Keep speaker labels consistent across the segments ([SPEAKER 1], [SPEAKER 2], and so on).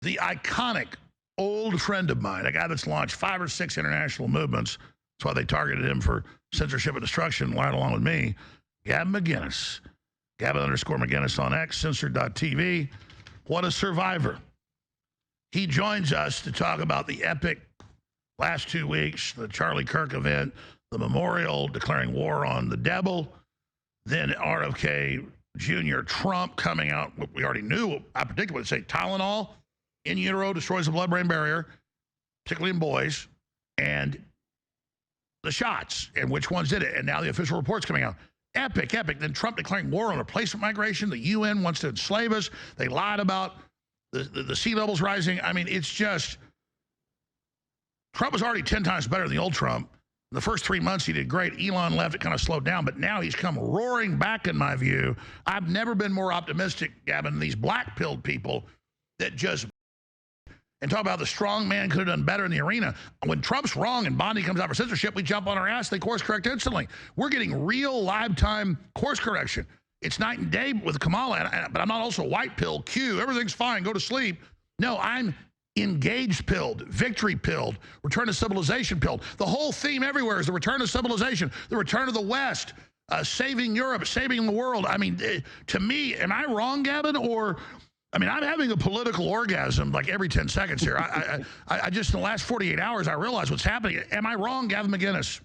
[SPEAKER 1] the iconic old friend of mine, a guy that's launched 5 or 6 international movements. That's why they targeted him for censorship and destruction, right along with me. Gavin McInnes. Gavin_McInnes on X, censored.tv. What a survivor. He joins us to talk about the epic last 2 weeks, the Charlie Kirk event, the memorial declaring war on the devil, then RFK Jr. Trump coming out. We already knew, I particularly would say Tylenol in utero destroys the blood-brain barrier, particularly in boys, and the shots, and which ones did it. And now the official report's coming out. Epic, epic. Then Trump declaring war on replacement migration. The UN wants to enslave us. They lied about the sea levels rising. I mean, it's just, Trump was already 10 times better than the old Trump. In the first 3 months, he did great. Elon left, it kind of slowed down, but now he's come roaring back, in my view. I've never been more optimistic, Gavin, these black-pilled people that just, and talk about the strong man could have done better in the arena. When Trump's wrong and Bondi comes out for censorship, we jump on our ass, they course correct instantly. We're getting real live-time course correction. It's night and day with Kamala, but I'm not also white pill, Q, everything's fine, go to sleep. No, I'm engaged pilled, victory pilled, return to civilization pilled. The whole theme everywhere is the return to civilization, the return of the West, saving Europe, saving the world. I mean, to me, am I wrong, Gavin? Or, I mean, I'm having a political orgasm like every 10 seconds here. I just, in the last 48 hours, I realized what's happening. Am I wrong, Gavin McInnes?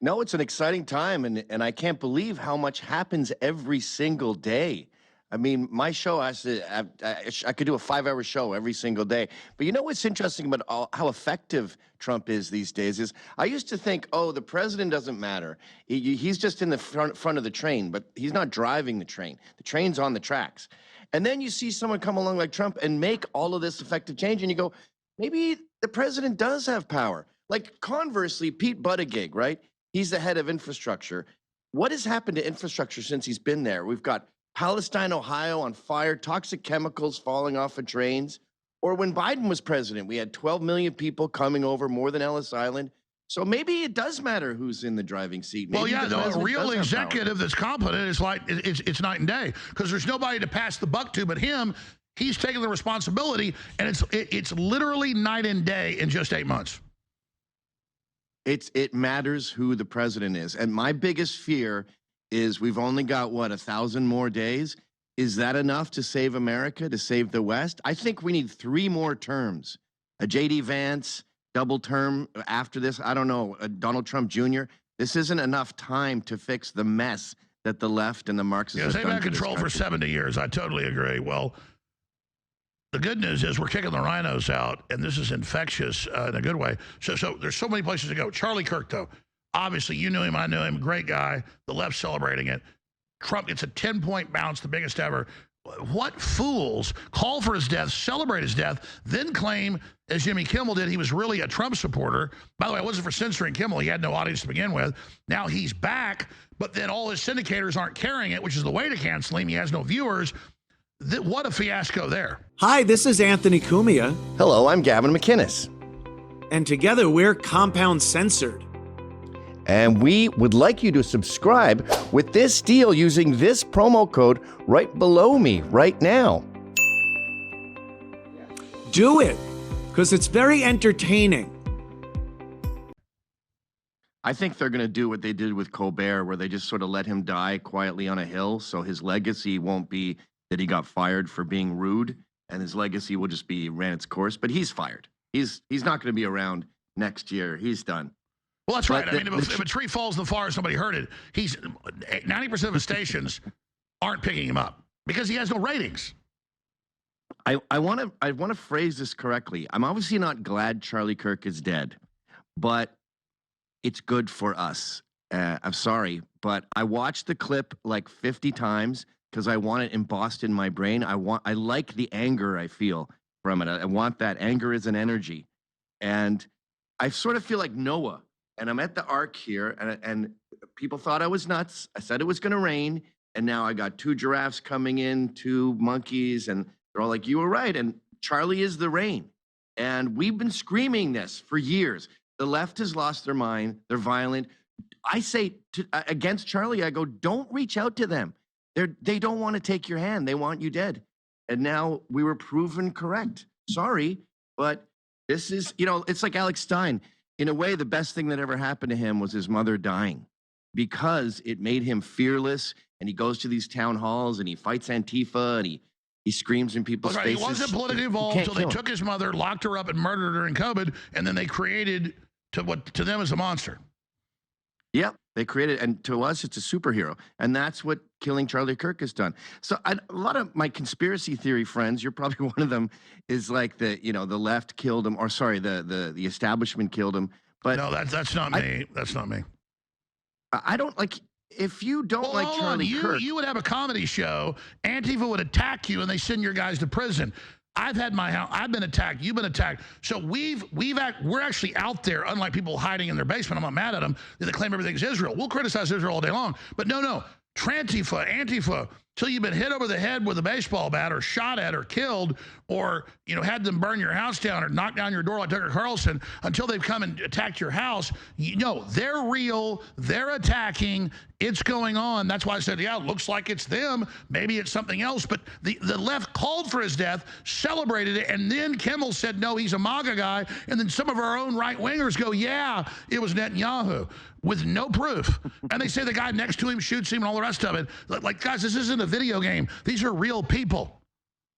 [SPEAKER 2] No, it's an exciting time, and I can't believe how much happens every single day. I mean, my show, I could do a 5-hour show every single day. But you know what's interesting about how effective Trump is these days is I used to think, oh, the president doesn't matter. He's just in the front of the train, but he's not driving the train. The train's on the tracks. And then you see someone come along like Trump and make all of this effective change, and you go, maybe the president does have power. Like, conversely, Pete Buttigieg, right? He's the head of infrastructure. What has happened to infrastructure since he's been there? We've got Palestine, Ohio on fire, toxic chemicals falling off of trains. Or when Biden was president, we had 12 million people coming over, more than Ellis Island. So maybe it does matter who's in the driving seat. Maybe
[SPEAKER 1] well, yeah, a real executive that's competent is like, it's night and day, because there's nobody to pass the buck to but him. He's taking the responsibility, and it's literally night and day in just 8 months.
[SPEAKER 2] It matters who the president is. And my biggest fear is we've only got, what, 1,000 more days? Is that enough to save America, to save the West? I think we need 3 more terms. A J.D. Vance, double term after this, I don't know, a Donald Trump Jr. This isn't enough time to fix the mess that the left and the Marxists have done.
[SPEAKER 1] They've had control for 70 years. I totally agree. Well, the good news is we're kicking the rhinos out, and this is infectious in a good way. So there's so many places to go. Charlie Kirk, though. Obviously, you knew him, I knew him, great guy. The left celebrating it. Trump, it's a 10-point bounce, the biggest ever. What fools call for his death, celebrate his death, then claim, as Jimmy Kimmel did, he was really a Trump supporter. By the way, it wasn't for censoring Kimmel. He had no audience to begin with. Now he's back, but then all his syndicators aren't carrying it, which is the way to cancel him. He has no viewers. What a fiasco there.
[SPEAKER 3] Hi, this is Anthony Cumia.
[SPEAKER 2] Hello, I'm Gavin McInnes.
[SPEAKER 3] And together we're Compound Censored.
[SPEAKER 2] And we would like you to subscribe with this deal using this promo code right below me right now.
[SPEAKER 3] Do it, because it's very entertaining.
[SPEAKER 2] I think they're going to do what they did with Colbert, where they just sort of let him die quietly on a hill, so his legacy won't be that he got fired for being rude, and his legacy will just be ran its course. But he's fired. He's not going to be around next year. He's done.
[SPEAKER 1] Well, that's right. I mean, if a tree falls in the forest, somebody heard it. 90% of his stations aren't picking him up because he has no ratings.
[SPEAKER 2] I want to phrase this correctly. I'm obviously not glad Charlie Kirk is dead, but it's good for us. I'm sorry, but I watched the clip like 50 times because I want it embossed in my brain. I like the anger I feel from it. I want that anger as an energy, and I sort of feel like Noah. And I'm at the Ark here, and people thought I was nuts. I said it was going to rain, and now I got 2 giraffes coming in, 2 monkeys, and they're all like, you were right, and Charlie is the rain. And we've been screaming this for years. The left has lost their mind. They're violent. I say against Charlie, I go, don't reach out to them. They don't want to take your hand. They want you dead. and now we were proven correct. Sorry, but this is, it's like Alex Stein. In a way, the best thing that ever happened to him was his mother dying, because it made him fearless, and he goes to these town halls and he fights Antifa and he screams in people's faces.
[SPEAKER 1] He wasn't politically involved until they took his mother, locked her up, and murdered her in COVID, and then they created what to them is a monster.
[SPEAKER 2] Yep, they created, and to us, it's a superhero, and that's what killing Charlie Kirk has done. So a lot of my conspiracy theory friends, you're probably one of them, is like the left killed him, or sorry, the establishment killed him. But
[SPEAKER 1] no, that's not me. That's not me.
[SPEAKER 2] I don't like. If you don't like Charlie Kirk,
[SPEAKER 1] you would have a comedy show. Antifa would attack you, and they send your guys to prison. I've had my house. I've been attacked. You've been attacked. So we're actually out there. Unlike people hiding in their basement, I'm not mad at them. They claim everything's Israel. We'll criticize Israel all day long, but no. Antifa, till you've been hit over the head with a baseball bat, or shot at, or killed, or had them burn your house down, or knock down your door like Tucker Carlson, until they've come and attacked your house. They're real. They're attacking. It's going on. That's why I said, yeah, it looks like it's them. Maybe it's something else. But the left called for his death, celebrated it, and then Kimmel said, no, he's a MAGA guy. And then some of our own right-wingers go, yeah, it was Netanyahu, with no proof. And they say the guy next to him shoots him and all the rest of it. Like, guys, this isn't a video game. These are real people.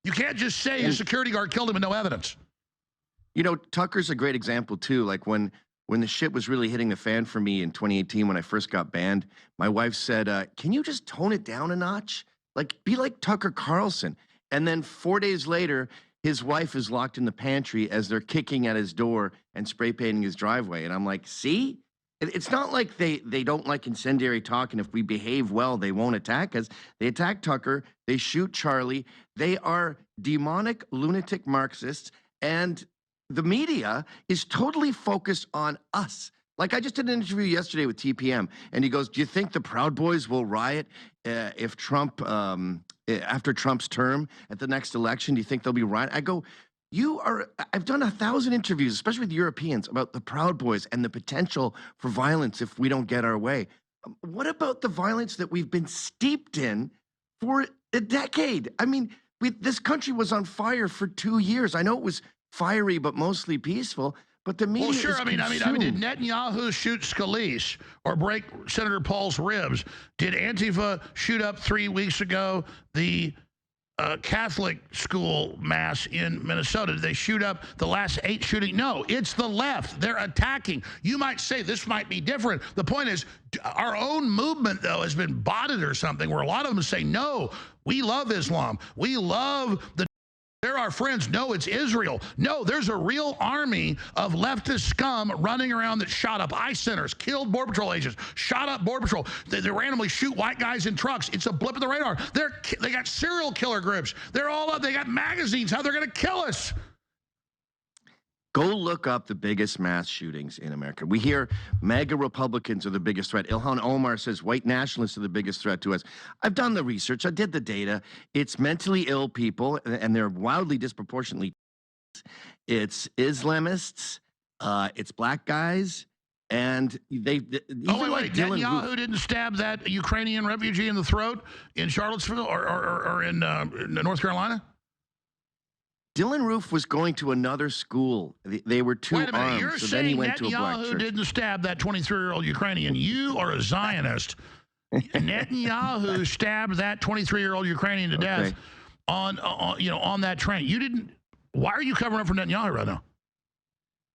[SPEAKER 1] You can't just say his security guard killed him with no evidence.
[SPEAKER 2] Tucker's a great example, too. Like, when the shit was really hitting the fan for me in 2018 when I first got banned, my wife said, can you just tone it down a notch? Like, be like Tucker Carlson. And then 4 days later, his wife is locked in the pantry as they're kicking at his door and spray painting his driveway. And I'm like, see? It's not like they don't like incendiary talk, and if we behave well, they won't attack us. They attack Tucker. They shoot Charlie. They are demonic, lunatic Marxists, and the media is totally focused on us. Like, I just did an interview yesterday with TPM, and he goes, do you think the Proud Boys will riot if Trump, after Trump's term at the next election? Do you think they'll be riot? I go, I've done 1,000 interviews, especially with Europeans, about the Proud Boys and the potential for violence if we don't get our way. What about the violence that we've been steeped in for a decade? I mean, this country was on fire for 2 years. I know it was fiery, but mostly peaceful. But the media is
[SPEAKER 1] I mean, did Netanyahu shoot Scalise or break Senator Paul's ribs? Did Antifa shoot up 3 weeks ago the Catholic school mass in Minnesota? Did they shoot up the last 8 shootings? No, it's the left. They're attacking. You might say this might be different. The point is, our own movement, though, has been botted or something, where a lot of them say, no, we love Islam. We love they're our friends. No, it's Israel. No, there's a real army of leftist scum running around that shot up ICE centers, killed Border Patrol agents, shot up Border Patrol. They randomly shoot white guys in trucks. It's a blip in the radar. They got serial killer groups. They're all up. They got magazines, how they're going to kill us.
[SPEAKER 2] Go look up the biggest mass shootings in America. We hear MAGA Republicans are the biggest threat. Ilhan Omar says white nationalists are the biggest threat to us. I've done the research. I did the data. It's mentally ill people, and they're wildly disproportionately. It's Islamists. It's black guys. And wait.
[SPEAKER 1] Netanyahu didn't stab that Ukrainian refugee in the throat in Charlottesville or in North Carolina?
[SPEAKER 2] Dylan Roof was going to another school. They were too armed. Wait a minute,
[SPEAKER 1] you're
[SPEAKER 2] so
[SPEAKER 1] saying
[SPEAKER 2] then he went to a black
[SPEAKER 1] Netanyahu
[SPEAKER 2] church.
[SPEAKER 1] didn't stab that 23-year-old Ukrainian. You are a Zionist. Netanyahu stabbed that 23-year-old Ukrainian to death on that train. You didn't. Why are you covering up for Netanyahu right now?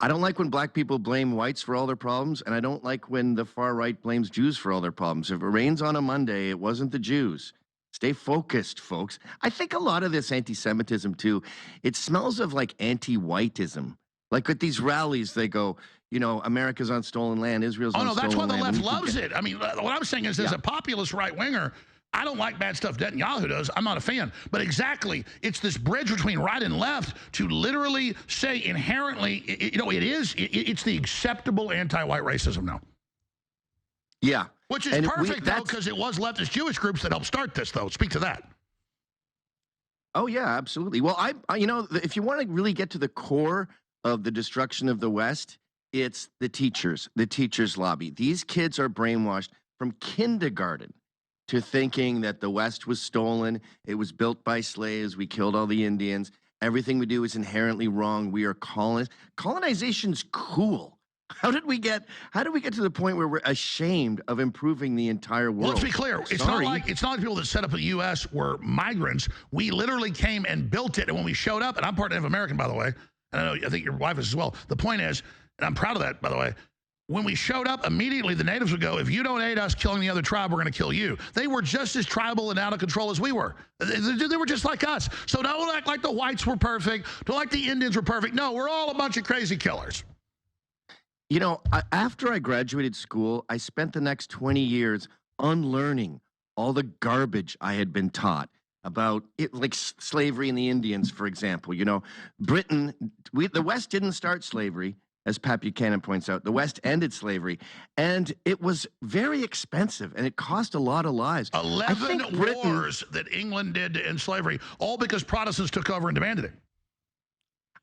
[SPEAKER 2] I don't like when black people blame whites for all their problems, and I don't like when the far right blames Jews for all their problems. If it rains on a Monday, it wasn't the Jews. Stay focused, folks. I think a lot of this anti-Semitism, too, it smells of like anti-whiteism. Like at these rallies, they go, America's on stolen land, Israel's on stolen land.
[SPEAKER 1] Oh, no, that's why the left loves it. I mean, what I'm saying is, as a populist right-winger, I don't like bad stuff Netanyahu does. I'm not a fan. But exactly, it's this bridge between right and left to literally say inherently, it's the acceptable anti-white racism now.
[SPEAKER 2] Yeah.
[SPEAKER 1] Which is perfect, though, because it was leftist Jewish groups that helped start this, though. Speak to that.
[SPEAKER 2] Oh, yeah, absolutely. Well, if you want to really get to the core of the destruction of the West, it's the teachers lobby. These kids are brainwashed from kindergarten. to thinking that the West was stolen. It was built by slaves. We killed all the Indians. Everything we do is inherently wrong. We are colonists. Colonization's cool. How did we get to the point where we're ashamed of improving the entire world?
[SPEAKER 1] Well, let's be clear. It's not like people that set up the U.S. were migrants. We literally came and built it. And when we showed up, and I'm part Native American, by the way, and I think your wife is as well. The point is, and I'm proud of that, by the way, when we showed up, immediately the natives would go, if you don't aid us killing the other tribe, we're going to kill you. They were just as tribal and out of control as we were. They were just like us. So don't act like the whites were perfect. Don't like the Indians were perfect. No, we're all a bunch of crazy killers.
[SPEAKER 2] You know, after I graduated school, I spent the next 20 years unlearning all the garbage I had been taught about it, like slavery and the Indians, for example. You know, Britain, the West didn't start slavery. As Pat Buchanan points out, the West ended slavery, and it was very expensive, and it cost a lot of lives.
[SPEAKER 1] 11 wars that England did to end slavery, all because Protestants took over and demanded it.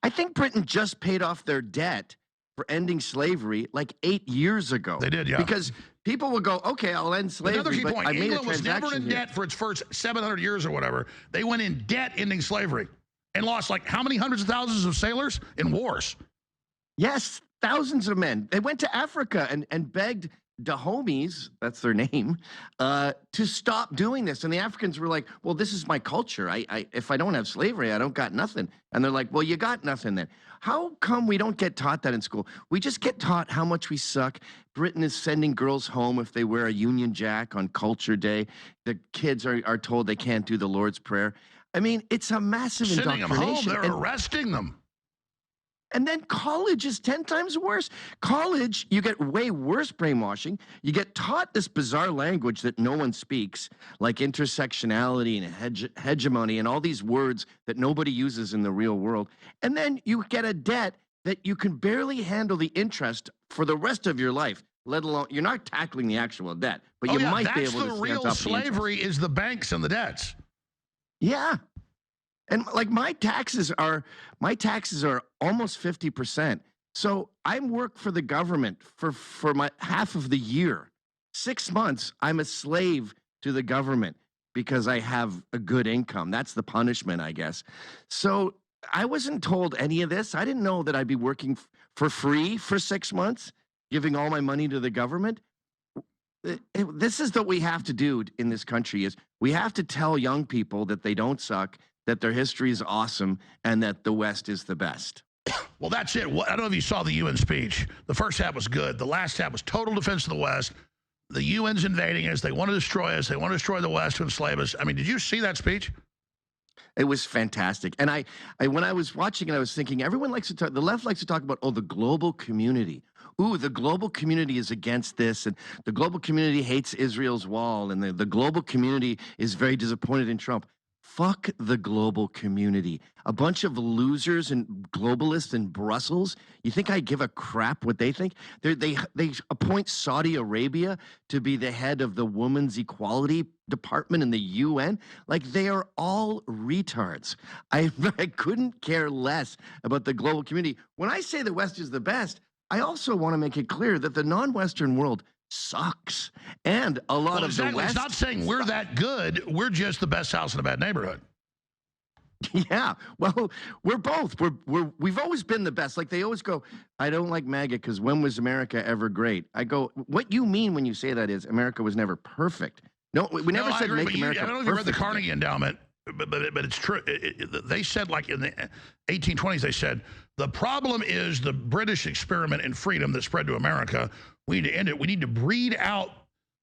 [SPEAKER 2] I think Britain just paid off their debt for ending slavery like 8 years ago.
[SPEAKER 1] They did, yeah.
[SPEAKER 2] Because people would go, okay, I'll end slavery.
[SPEAKER 1] Another key point,
[SPEAKER 2] I made
[SPEAKER 1] England was never in debt for its first 700 years or whatever. They went in debt ending slavery and lost like how many hundreds of thousands of sailors in wars?
[SPEAKER 2] Yes, thousands of men. They went to Africa and begged Dahomies, that's their name, to stop doing this. And the Africans were like, well, this is my culture. If I don't have slavery, I don't got nothing. And they're like, well, you got nothing then. How come we don't get taught that in school? We just get taught how much we suck. Britain is sending girls home if they wear a Union Jack on Culture Day. The kids are told they can't do the Lord's Prayer. I mean, it's a massive indoctrination.
[SPEAKER 1] Sending them home, they're arresting them.
[SPEAKER 2] And then college is 10 times worse. College, you get way worse brainwashing. You get taught this bizarre language that no one speaks, like intersectionality and hegemony and all these words that nobody uses in the real world. And then you get a debt that you can barely handle the interest for the rest of your life, let alone, you're not tackling the actual debt, but you might be able to stand up the interest.
[SPEAKER 1] That's the real slavery is the banks and the debts.
[SPEAKER 2] Yeah. And like my taxes are almost 50%. So I work for the government for my half of the year. 6 months, I'm a slave to the government because I have a good income. That's the punishment, I guess. So I wasn't told any of this. I didn't know that I'd be working for free for 6 months, giving all my money to the government. This is what we have to do in this country is we have to tell young people that they don't suck, that their history is awesome, and that the West is the best.
[SPEAKER 1] Well, that's it. I don't know if you saw the UN speech. The first half was good. The last half was total defense of the West. The UN's invading us. They want to destroy us. They want to destroy the West to enslave us. I mean, did you see that speech?
[SPEAKER 2] It was fantastic. And I when I was watching it, I was thinking, everyone likes to talk, the left likes to talk about, oh, the global community. Ooh, the global community is against this, and the global community hates Israel's wall, and the global community is very disappointed in Trump. Fuck the global community. A bunch of losers and globalists in Brussels. You think I give a crap what they think? They appoint Saudi Arabia to be the head of the Women's Equality Department in the UN. Like, they are all retards. I couldn't care less about the global community. When I say the West is the best, I also want to make it clear that the non-Western world sucks. And a lot of the West.
[SPEAKER 1] It's not saying we're that good. We're just the best house in a bad neighborhood.
[SPEAKER 2] Yeah, well, we're both. We've always been the best. Like, they always go, I don't like MAGA because when was America ever great? I go, what you mean when you say that is America was never perfect. No, we never said make America perfect.
[SPEAKER 1] I don't know if you read the Carnegie Endowment, but it's true. They said, like in the 1820s, they said, the problem is the British experiment in freedom that spread to America. We need to end it. We need to breed out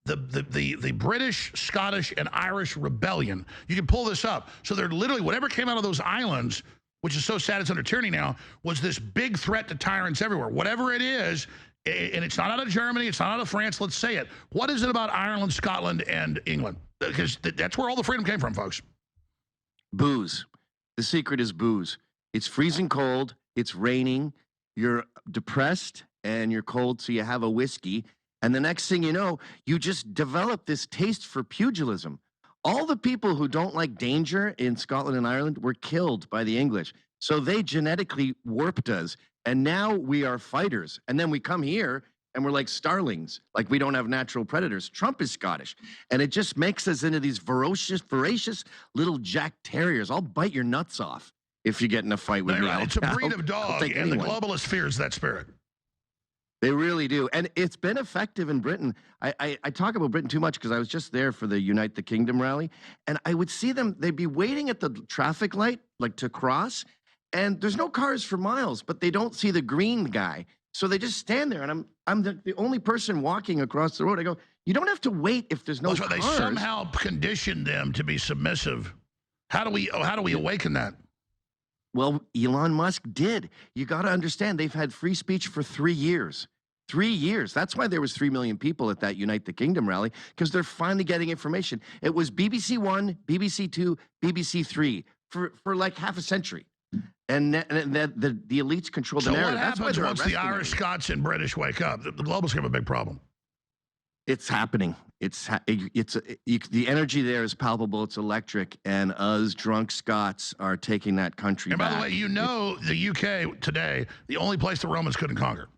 [SPEAKER 1] the British, Scottish, and Irish rebellion. You can pull this up. So they're literally, whatever came out of those islands, which is so sad it's under tyranny now, was this big threat to tyrants everywhere. Whatever it is, and it's not out of Germany, it's not out of France, let's say it. What is it about Ireland, Scotland, and England? Because that's where all the freedom came from, folks.
[SPEAKER 2] Booze. The secret is booze. It's freezing cold, it's raining, you're depressed, and you're cold, so you have a whiskey. And the next thing you know, you just develop this taste for pugilism. All the people who don't like danger in Scotland and Ireland were killed by the English. So they genetically warped us. And now we are fighters. And then we come here and we're like starlings, like we don't have natural predators. Trump is Scottish, and it just makes us into these voracious little Jack Terriers. I'll bite your nuts off if you get in a fight with me.
[SPEAKER 1] Right. It's a breed of dog, and the globalist fears that spirit.
[SPEAKER 2] They really do. And it's been effective in Britain. I talk about Britain too much because I was just there for the Unite the Kingdom rally, and I would see them, they'd be waiting at the traffic light, like to cross, and there's no cars for miles, but they don't see the green guy. So they just stand there, and I'm the only person walking across the road. I go, you don't have to wait if there's no cars.
[SPEAKER 1] They somehow conditioned them to be submissive. How do we awaken that?
[SPEAKER 2] Well, Elon Musk did. You got to understand, they've had free speech for 3 years. 3 years. That's why there was 3 million people at that Unite the Kingdom rally, because they're finally getting information. It was BBC One, BBC Two, BBC Three for like half a century. And the elites control the narrative.
[SPEAKER 1] So what happens once the Irish, Scots, and British wake up? The globalists have a big problem.
[SPEAKER 2] It's happening. The energy there is palpable. It's electric, and us drunk Scots are taking that country back.
[SPEAKER 1] And by the way, you know, the UK today, the only place the Romans couldn't conquer.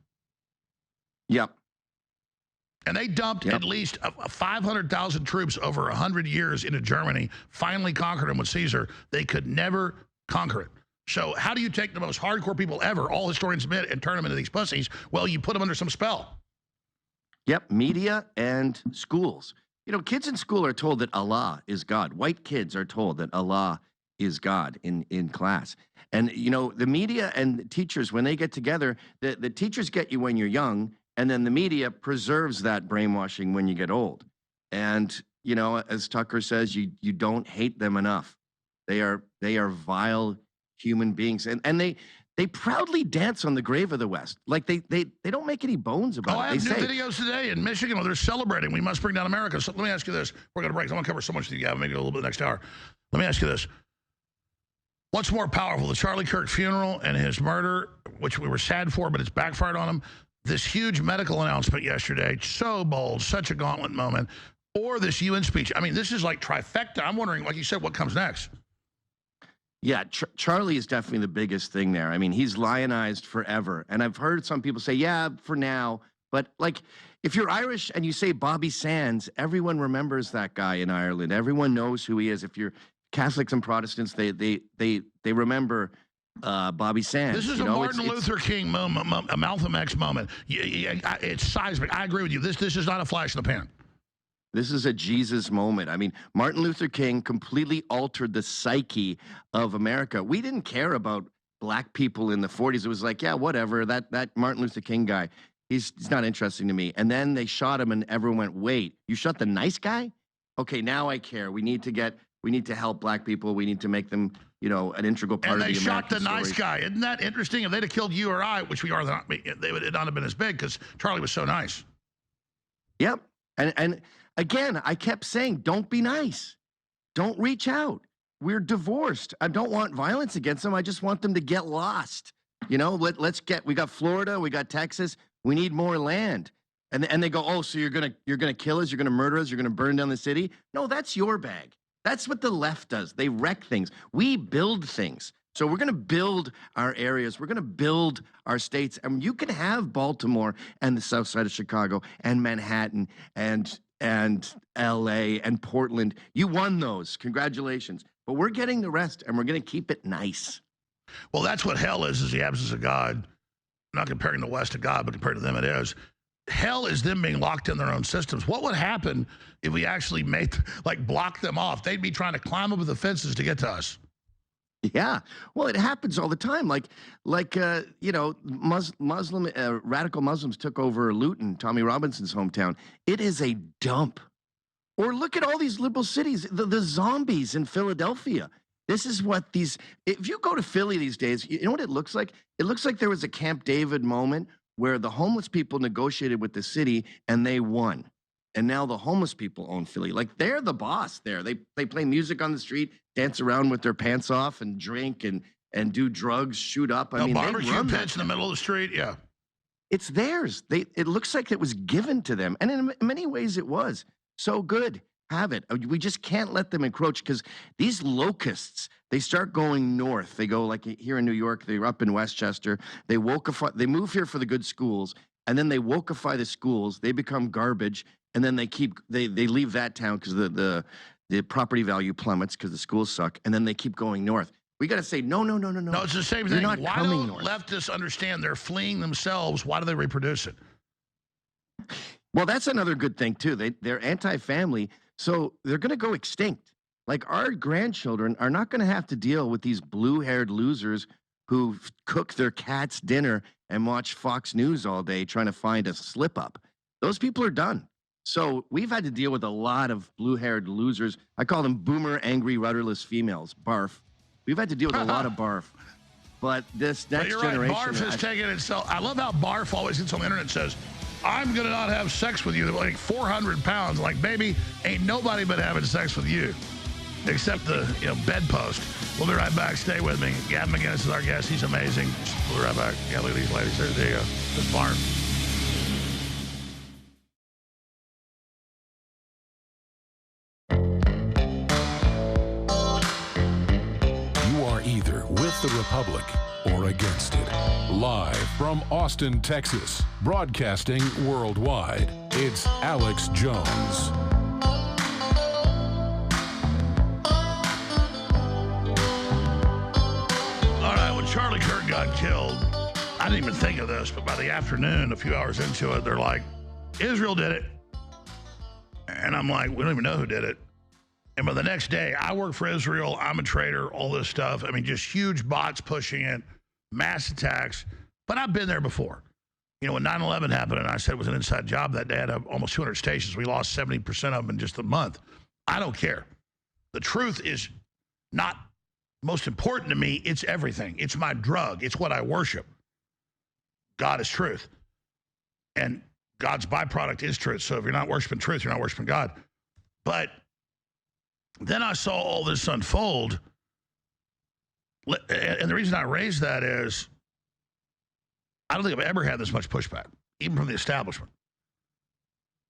[SPEAKER 2] Yep.
[SPEAKER 1] And they dumped at least 500,000 troops over 100 years into Germany, finally conquered them with Caesar. They could never conquer it. So how do you take the most hardcore people ever, all historians admit, and turn them into these pussies? Well, you put them under some spell.
[SPEAKER 2] Yep, media and schools. You know, kids in school are told that Allah is God. White kids are told that Allah is God in class. And, you know, the media and the teachers, when they get together, the teachers get you when you're young, and then the media preserves that brainwashing when you get old. And, you know, as Tucker says, you don't hate them enough. They are vile human beings. And they proudly dance on the grave of the West. Like they don't make any bones about it.
[SPEAKER 1] I have new videos today in Michigan where they're celebrating. We must bring down America. So let me ask you this. We're going to break. I want to cover so much with you, Gavin, maybe a little bit next hour. Let me ask you this. What's more powerful, the Charlie Kirk funeral and his murder, which we were sad for, but it's backfired on him, this huge medical announcement yesterday, so bold, such a gauntlet moment, or this UN speech? I mean, this is like trifecta. I'm wondering, like you said, what comes next?
[SPEAKER 2] Yeah, Charlie is definitely the biggest thing there. I mean, he's lionized forever. And I've heard some people say, yeah, for now. But, like, if you're Irish and you say Bobby Sands, everyone remembers that guy in Ireland. Everyone knows who he is. If you're Catholics and Protestants, they remember Bobby Sands.
[SPEAKER 1] This is a Martin Luther King moment, a Malcolm X moment. It's seismic. I agree with you. This is not a flash in the pan.
[SPEAKER 2] This is a Jesus moment. I mean, Martin Luther King completely altered the psyche of America. We didn't care about black people in the 40s. It was like, yeah, whatever. That Martin Luther King guy, he's not interesting to me. And then they shot him, and everyone went, wait, you shot the nice guy? Okay, now I care. We need to help black people. We need to make them, you know, an integral part of the American story. And they shot the nice guy.
[SPEAKER 1] Isn't that interesting? If they'd have killed you or I, which we are, they would not have been as big because Charlie was so nice.
[SPEAKER 2] Yep. And again, I kept saying, don't be nice. Don't reach out. We're divorced. I don't want violence against them. I just want them to get lost. You know, we got Florida, we got Texas. We need more land. And they go, oh, so you're gonna kill us, you're gonna murder us, you're gonna burn down the city? No, that's your bag. That's what the left does. They wreck things. We build things. So we're gonna build our areas. We're gonna build our states. And you can have Baltimore and the south side of Chicago and Manhattan and LA and Portland. You won those. Congratulations. But we're getting the rest, and we're going to keep it nice.
[SPEAKER 1] Well, that's what hell is the absence of God. I'm not comparing the West to God, but compared to them it is. Hell is them being locked in their own systems. What would happen if we actually block them off? They'd be trying to climb over the fences to get to us.
[SPEAKER 2] Yeah, well, it happens all the time. You know, radical Muslims took over Luton, Tommy Robinson's hometown. It is a dump. Or look at all these liberal cities, the zombies in Philadelphia. This is what if you go to Philly these days, you know what it looks like? It looks like there was a Camp David moment where the homeless people negotiated with the city and they won. And now the homeless people own Philly. Like, they're the boss there. They play music on the street, dance around with their pants off and drink and do drugs, shoot up. I mean,
[SPEAKER 1] barbecue pits in the middle of the street, yeah.
[SPEAKER 2] It's theirs. It looks like it was given to them. And in many ways it was. So good. Have it. We just can't let them encroach, because these locusts, they start going north. They go, like here in New York, they're up in Westchester. They move here for the good schools, and then they wokeify the schools. They become garbage, and then they leave that town because the property value plummets because the schools suck, and then they keep going north. We got to say no.
[SPEAKER 1] No, it's the same
[SPEAKER 2] You're
[SPEAKER 1] thing.
[SPEAKER 2] not
[SPEAKER 1] Why
[SPEAKER 2] coming
[SPEAKER 1] don't
[SPEAKER 2] north.
[SPEAKER 1] leftists understand they're fleeing themselves? Why do they reproduce it?
[SPEAKER 2] Well, that's another good thing too. They're anti-family, so they're going to go extinct. Like our grandchildren are not going to have to deal with these blue-haired losers who cook their cats dinner and watch Fox News all day trying to find a slip-up. Those people are done. So we've had to deal with a lot of blue-haired losers. I call them boomer, angry, rudderless females. Barf. We've had to deal with a lot of barf. But this next
[SPEAKER 1] You're
[SPEAKER 2] generation...
[SPEAKER 1] right. Barf is taking itself. I love how Barf always gets on the internet and says, I'm going to not have sex with you. They're like 400 pounds. Like, baby, ain't nobody been having sex with you. Except the bedpost. We'll be right back. Stay with me. Gavin McInnes is our guest. He's amazing. We'll be right back. Yeah, look at these ladies. There you go. This barn.
[SPEAKER 4] You are either with the Republic or against it. Live from Austin, Texas, broadcasting worldwide, it's Alex Jones.
[SPEAKER 1] Charlie Kirk got killed, I didn't even think of this, but by the afternoon, a few hours into it, they're like, Israel did it. And I'm like, we don't even know who did it. And by the next day, I work for Israel, I'm a traitor, all this stuff. I mean, just huge bots pushing it, mass attacks. But I've been there before. When 9/11 happened, and I said it was an inside job that day, I had almost 200 stations. We lost 70% of them in just a month. I don't care. The truth is not most important to me. It's everything. It's my drug. It's what I worship. God is truth. And God's byproduct is truth. So if you're not worshiping truth, you're not worshiping God. But then I saw all this unfold. And the reason I raised that is I don't think I've ever had this much pushback, even from the establishment.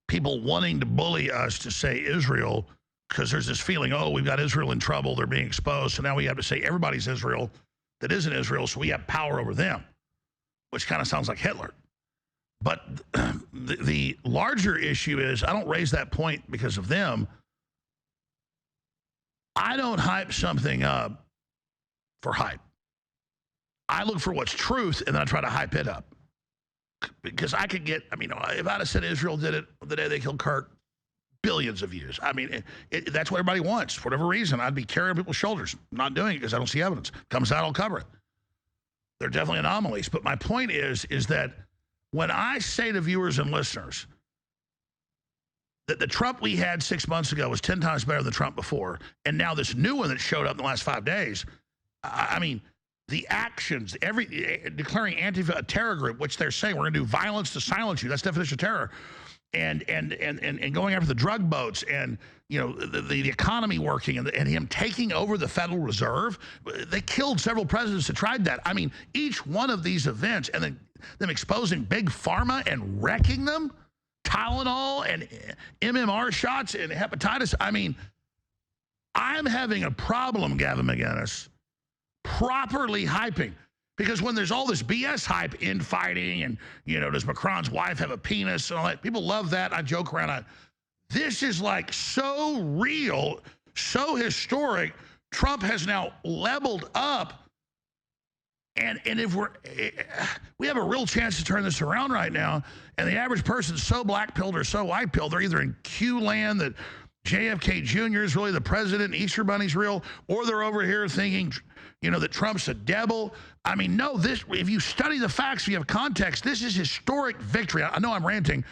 [SPEAKER 1] People wanting to bully us to say Israel, because there's this feeling, oh, we've got Israel in trouble, they're being exposed, so now we have to say everybody's Israel that isn't Israel, so we have power over them, which kind of sounds like Hitler. But the larger issue is, I don't raise that point because of them. I don't hype something up for hype. I look for what's truth, and then I try to hype it up. Because I could get, if I'd have said Israel did it the day they killed Kirk, billions of views. That's what everybody wants. For whatever reason, I'd be carrying people's shoulders. I'm not doing it because I don't see evidence. Comes out, I'll cover it. They're definitely anomalies. But my point is that when I say to viewers and listeners that the Trump we had 6 months ago was 10 times better than the Trump before, and now this new one that showed up in the last 5 days, the actions, declaring Antifa a terror group, which they're saying we're going to do violence to silence you. That's the definition of terror. And going after the drug boats and the economy working and him taking over the Federal Reserve. They killed several presidents that tried that. Each one of these events and then them exposing big pharma and wrecking them, Tylenol and MMR shots and hepatitis. I'm having a problem, Gavin McInnes, properly hyping. Because when there's all this BS hype, infighting, and, does Macron's wife have a penis and all that, people love that. I joke around. This is like so real, so historic. Trump has now leveled up. And if we have a real chance to turn this around right now, and the average person's so black-pilled or so white-pilled, they're either in Q land that JFK Jr. is really the president and Easter Bunny's real, or they're over here thinking, that Trump's a devil. No, if you study the facts, if you have context, this is historic victory. I know I'm ranting.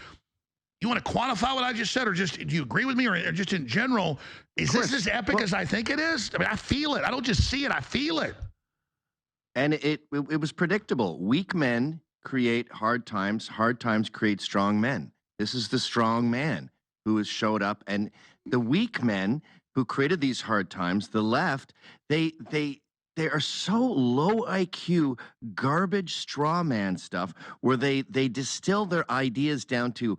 [SPEAKER 1] You want to quantify what I just said, or do you agree with me, or just in general, is this as epic as I think it is? I feel it. I don't just see it, I feel it.
[SPEAKER 2] And it was predictable. Weak men create hard times create strong men. This is the strong man who has showed up, and the weak men who created these hard times, the left, they are so low IQ, garbage straw man stuff where they distill their ideas down to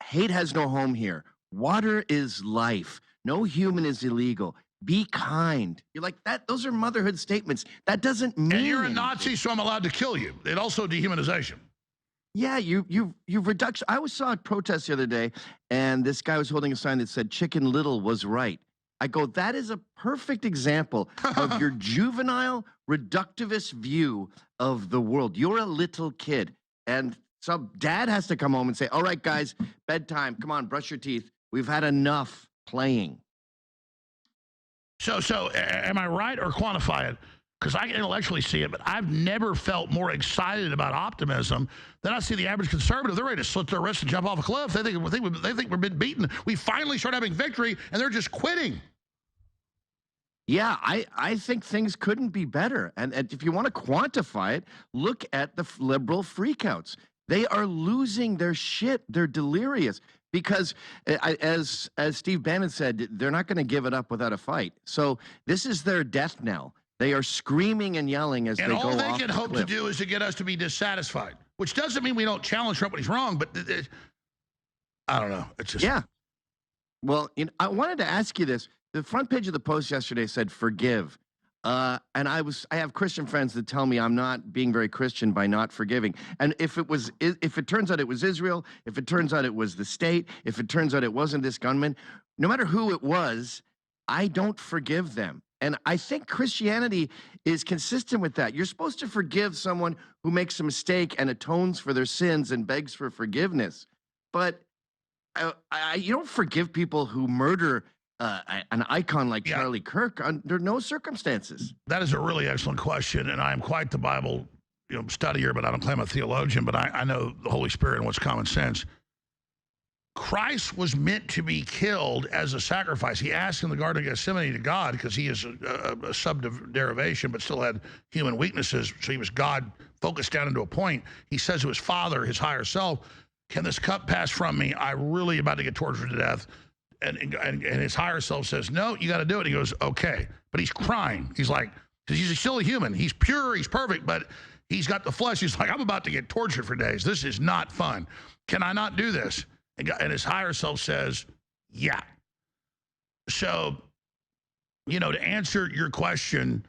[SPEAKER 2] hate has no home here. Water is life. No human is illegal. Be kind. You're like that. Those are motherhood statements. That doesn't mean
[SPEAKER 1] And you're a
[SPEAKER 2] anything.
[SPEAKER 1] Nazi, so I'm allowed to kill you. It also dehumanization.
[SPEAKER 2] Yeah, you've reduction. I saw a protest the other day, and this guy was holding a sign that said "Chicken Little was right." I go, that is a perfect example of your juvenile, reductivist view of the world. You're a little kid, and some dad has to come home and say, "All right, guys, bedtime. Come on, brush your teeth. We've had enough playing."
[SPEAKER 1] So am I right, or quantify it? Because I can intellectually see it, but I've never felt more excited about optimism than I see the average conservative. They're ready to slit their wrists and jump off a cliff. They think we've been beaten. We finally start having victory, and they're just quitting.
[SPEAKER 2] Yeah, I think things couldn't be better. And if you want to quantify it, look at the liberal freakouts. They are losing their shit. They're delirious. Because, as Steve Bannon said, they're not going to give it up without a fight. So this is their death knell. They are screaming and yelling as they go off the cliff.
[SPEAKER 1] And all they can hope to do is to get us to be dissatisfied, which doesn't mean we don't challenge Trump when he's wrong, but I don't know. It's just...
[SPEAKER 2] Yeah. Well, I wanted to ask you this. The front page of the Post yesterday said forgive. And I have Christian friends that tell me I'm not being very Christian by not forgiving. And if it turns out it was Israel, if it turns out it was the state, if it turns out it wasn't this gunman, no matter who it was, I don't forgive them. And I think Christianity is consistent with that. You're supposed to forgive someone who makes a mistake and atones for their sins and begs for forgiveness. But you don't forgive people who murder an icon like Charlie Kirk under no circumstances.
[SPEAKER 1] That is a really excellent question, and I am quite the Bible studier, but I don't claim I'm a theologian, but I know the Holy Spirit and what's common sense. Christ was meant to be killed as a sacrifice. He asked in the Garden of Gethsemane to God, because he is a sub-derivation, but still had human weaknesses, so he was God focused down into a point. He says to his Father, his higher self, "Can this cup pass from me? I'm really about to get tortured to death." And his higher self says, "No, you got to do it." He goes, "Okay." But he's crying. He's like, because he's still a human. He's pure, he's perfect, but he's got the flesh. He's like, "I'm about to get tortured for days. This is not fun. Can I not do this?" And his higher self says, "Yeah." So, to answer your question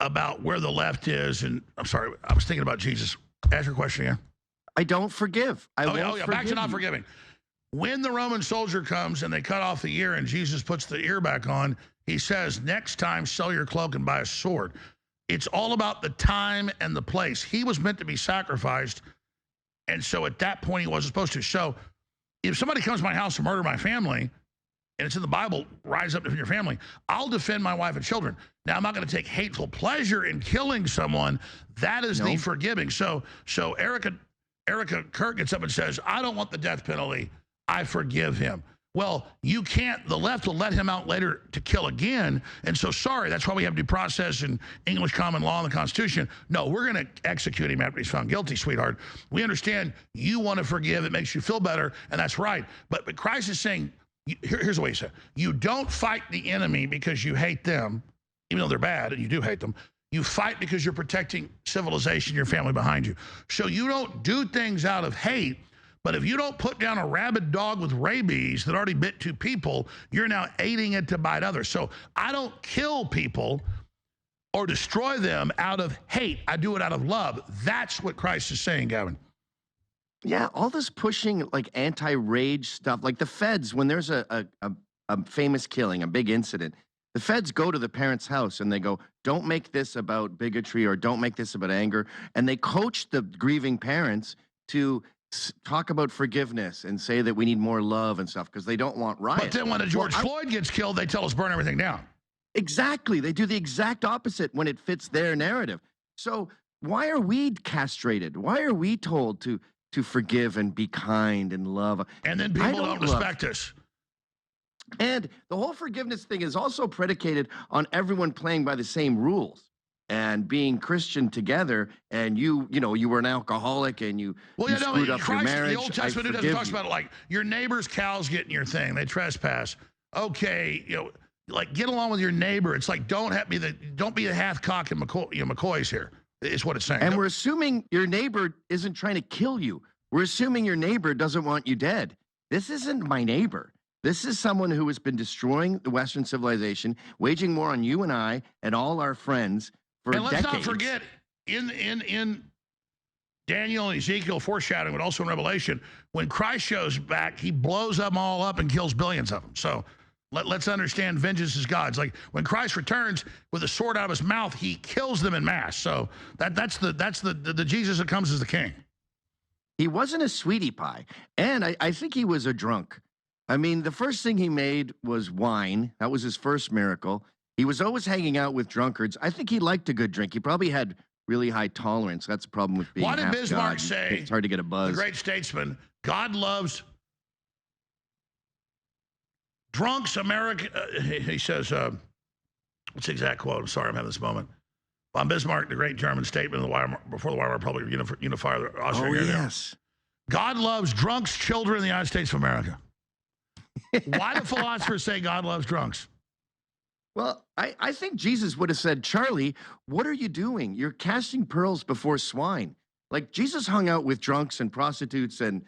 [SPEAKER 1] about where the left is, and I'm sorry, I was thinking about Jesus. Ask your question again.
[SPEAKER 2] I don't forgive. I won't forgive
[SPEAKER 1] back to not
[SPEAKER 2] you.
[SPEAKER 1] forgiving. When the Roman soldier comes and they cut off the ear and Jesus puts the ear back on, he says, "Next time, sell your cloak and buy a sword." It's all about the time and the place. He was meant to be sacrificed, and so at that point, he wasn't supposed to. So if somebody comes to my house to murder my family, and it's in the Bible, rise up to defend your family, I'll defend my wife and children. Now, I'm not going to take hateful pleasure in killing someone. That is the forgiving. So Erica Kirk gets up and says, "I don't want the death penalty. I forgive him." Well, you can't. The left will let him out later to kill again. And so, sorry, that's why we have due process and English common law and the Constitution. No, we're going to execute him after he's found guilty, sweetheart. We understand you want to forgive. It makes you feel better, and that's right. But Christ is saying, here's the way he said, you don't fight the enemy because you hate them, even though they're bad, and you do hate them. You fight because you're protecting civilization, your family behind you. So you don't do things out of hate. But if you don't put down a rabid dog with rabies that already bit 2 people, you're now aiding it to bite others. So I don't kill people or destroy them out of hate. I do it out of love. That's what Christ is saying, Gavin.
[SPEAKER 2] Yeah, all this pushing like anti-rage stuff, like the feds, when there's a famous killing, a big incident, the feds go to the parent's house and they go, "Don't make this about bigotry or don't make this about anger." And they coach the grieving parents to talk about forgiveness and say that we need more love and stuff because they don't want riots.
[SPEAKER 1] But then when a George Floyd gets killed, they tell us burn everything down.
[SPEAKER 2] Exactly. They do the exact opposite when it fits their narrative. So why are we castrated? Why are we told to forgive and be kind and love?
[SPEAKER 1] And then people don't respect us.
[SPEAKER 2] And the whole forgiveness thing is also predicated on everyone playing by the same rules and being Christian together. And you were an alcoholic and you screwed up your marriage.
[SPEAKER 1] The Old Testament New Testament talks about it like your neighbor's cows get in your thing. They trespass. Okay, like get along with your neighbor. It's like don't be the half-cock and McCoys here. Is what it's saying.
[SPEAKER 2] And we're assuming your neighbor isn't trying to kill you. We're assuming your neighbor doesn't want you dead. This isn't my neighbor. This is someone who has been destroying the Western civilization, waging war on you and I and all our friends for decades.
[SPEAKER 1] And let's not forget, in Daniel and Ezekiel foreshadowing, but also in Revelation, when Christ shows back, he blows them all up and kills billions of them. So let's understand vengeance is God's. Like when Christ returns with a sword out of his mouth, he kills them in mass. So that's the Jesus that comes as the king.
[SPEAKER 2] He wasn't a sweetie pie, and I think he was a drunk. I mean, the first thing he made was wine. That was his first miracle. He was always hanging out with drunkards. I think he liked a good drink. He probably had really high tolerance. That's the problem with being
[SPEAKER 1] What did
[SPEAKER 2] half
[SPEAKER 1] Bismarck
[SPEAKER 2] God.
[SPEAKER 1] say?
[SPEAKER 2] It's hard to get a buzz.
[SPEAKER 1] The great statesman, God loves drunks, America. He says, what's the exact quote? I'm sorry, I'm having this moment. Von Bismarck, the great German statement of the Weimar, before the Weimar Republic unified Austria.
[SPEAKER 2] Oh, yes.
[SPEAKER 1] God loves drunks, children in the United States of America. Why do philosophers say God loves drunks?
[SPEAKER 2] Well, I think Jesus would have said, Charlie, what are you doing? You're casting pearls before swine. Like Jesus hung out with drunks and prostitutes and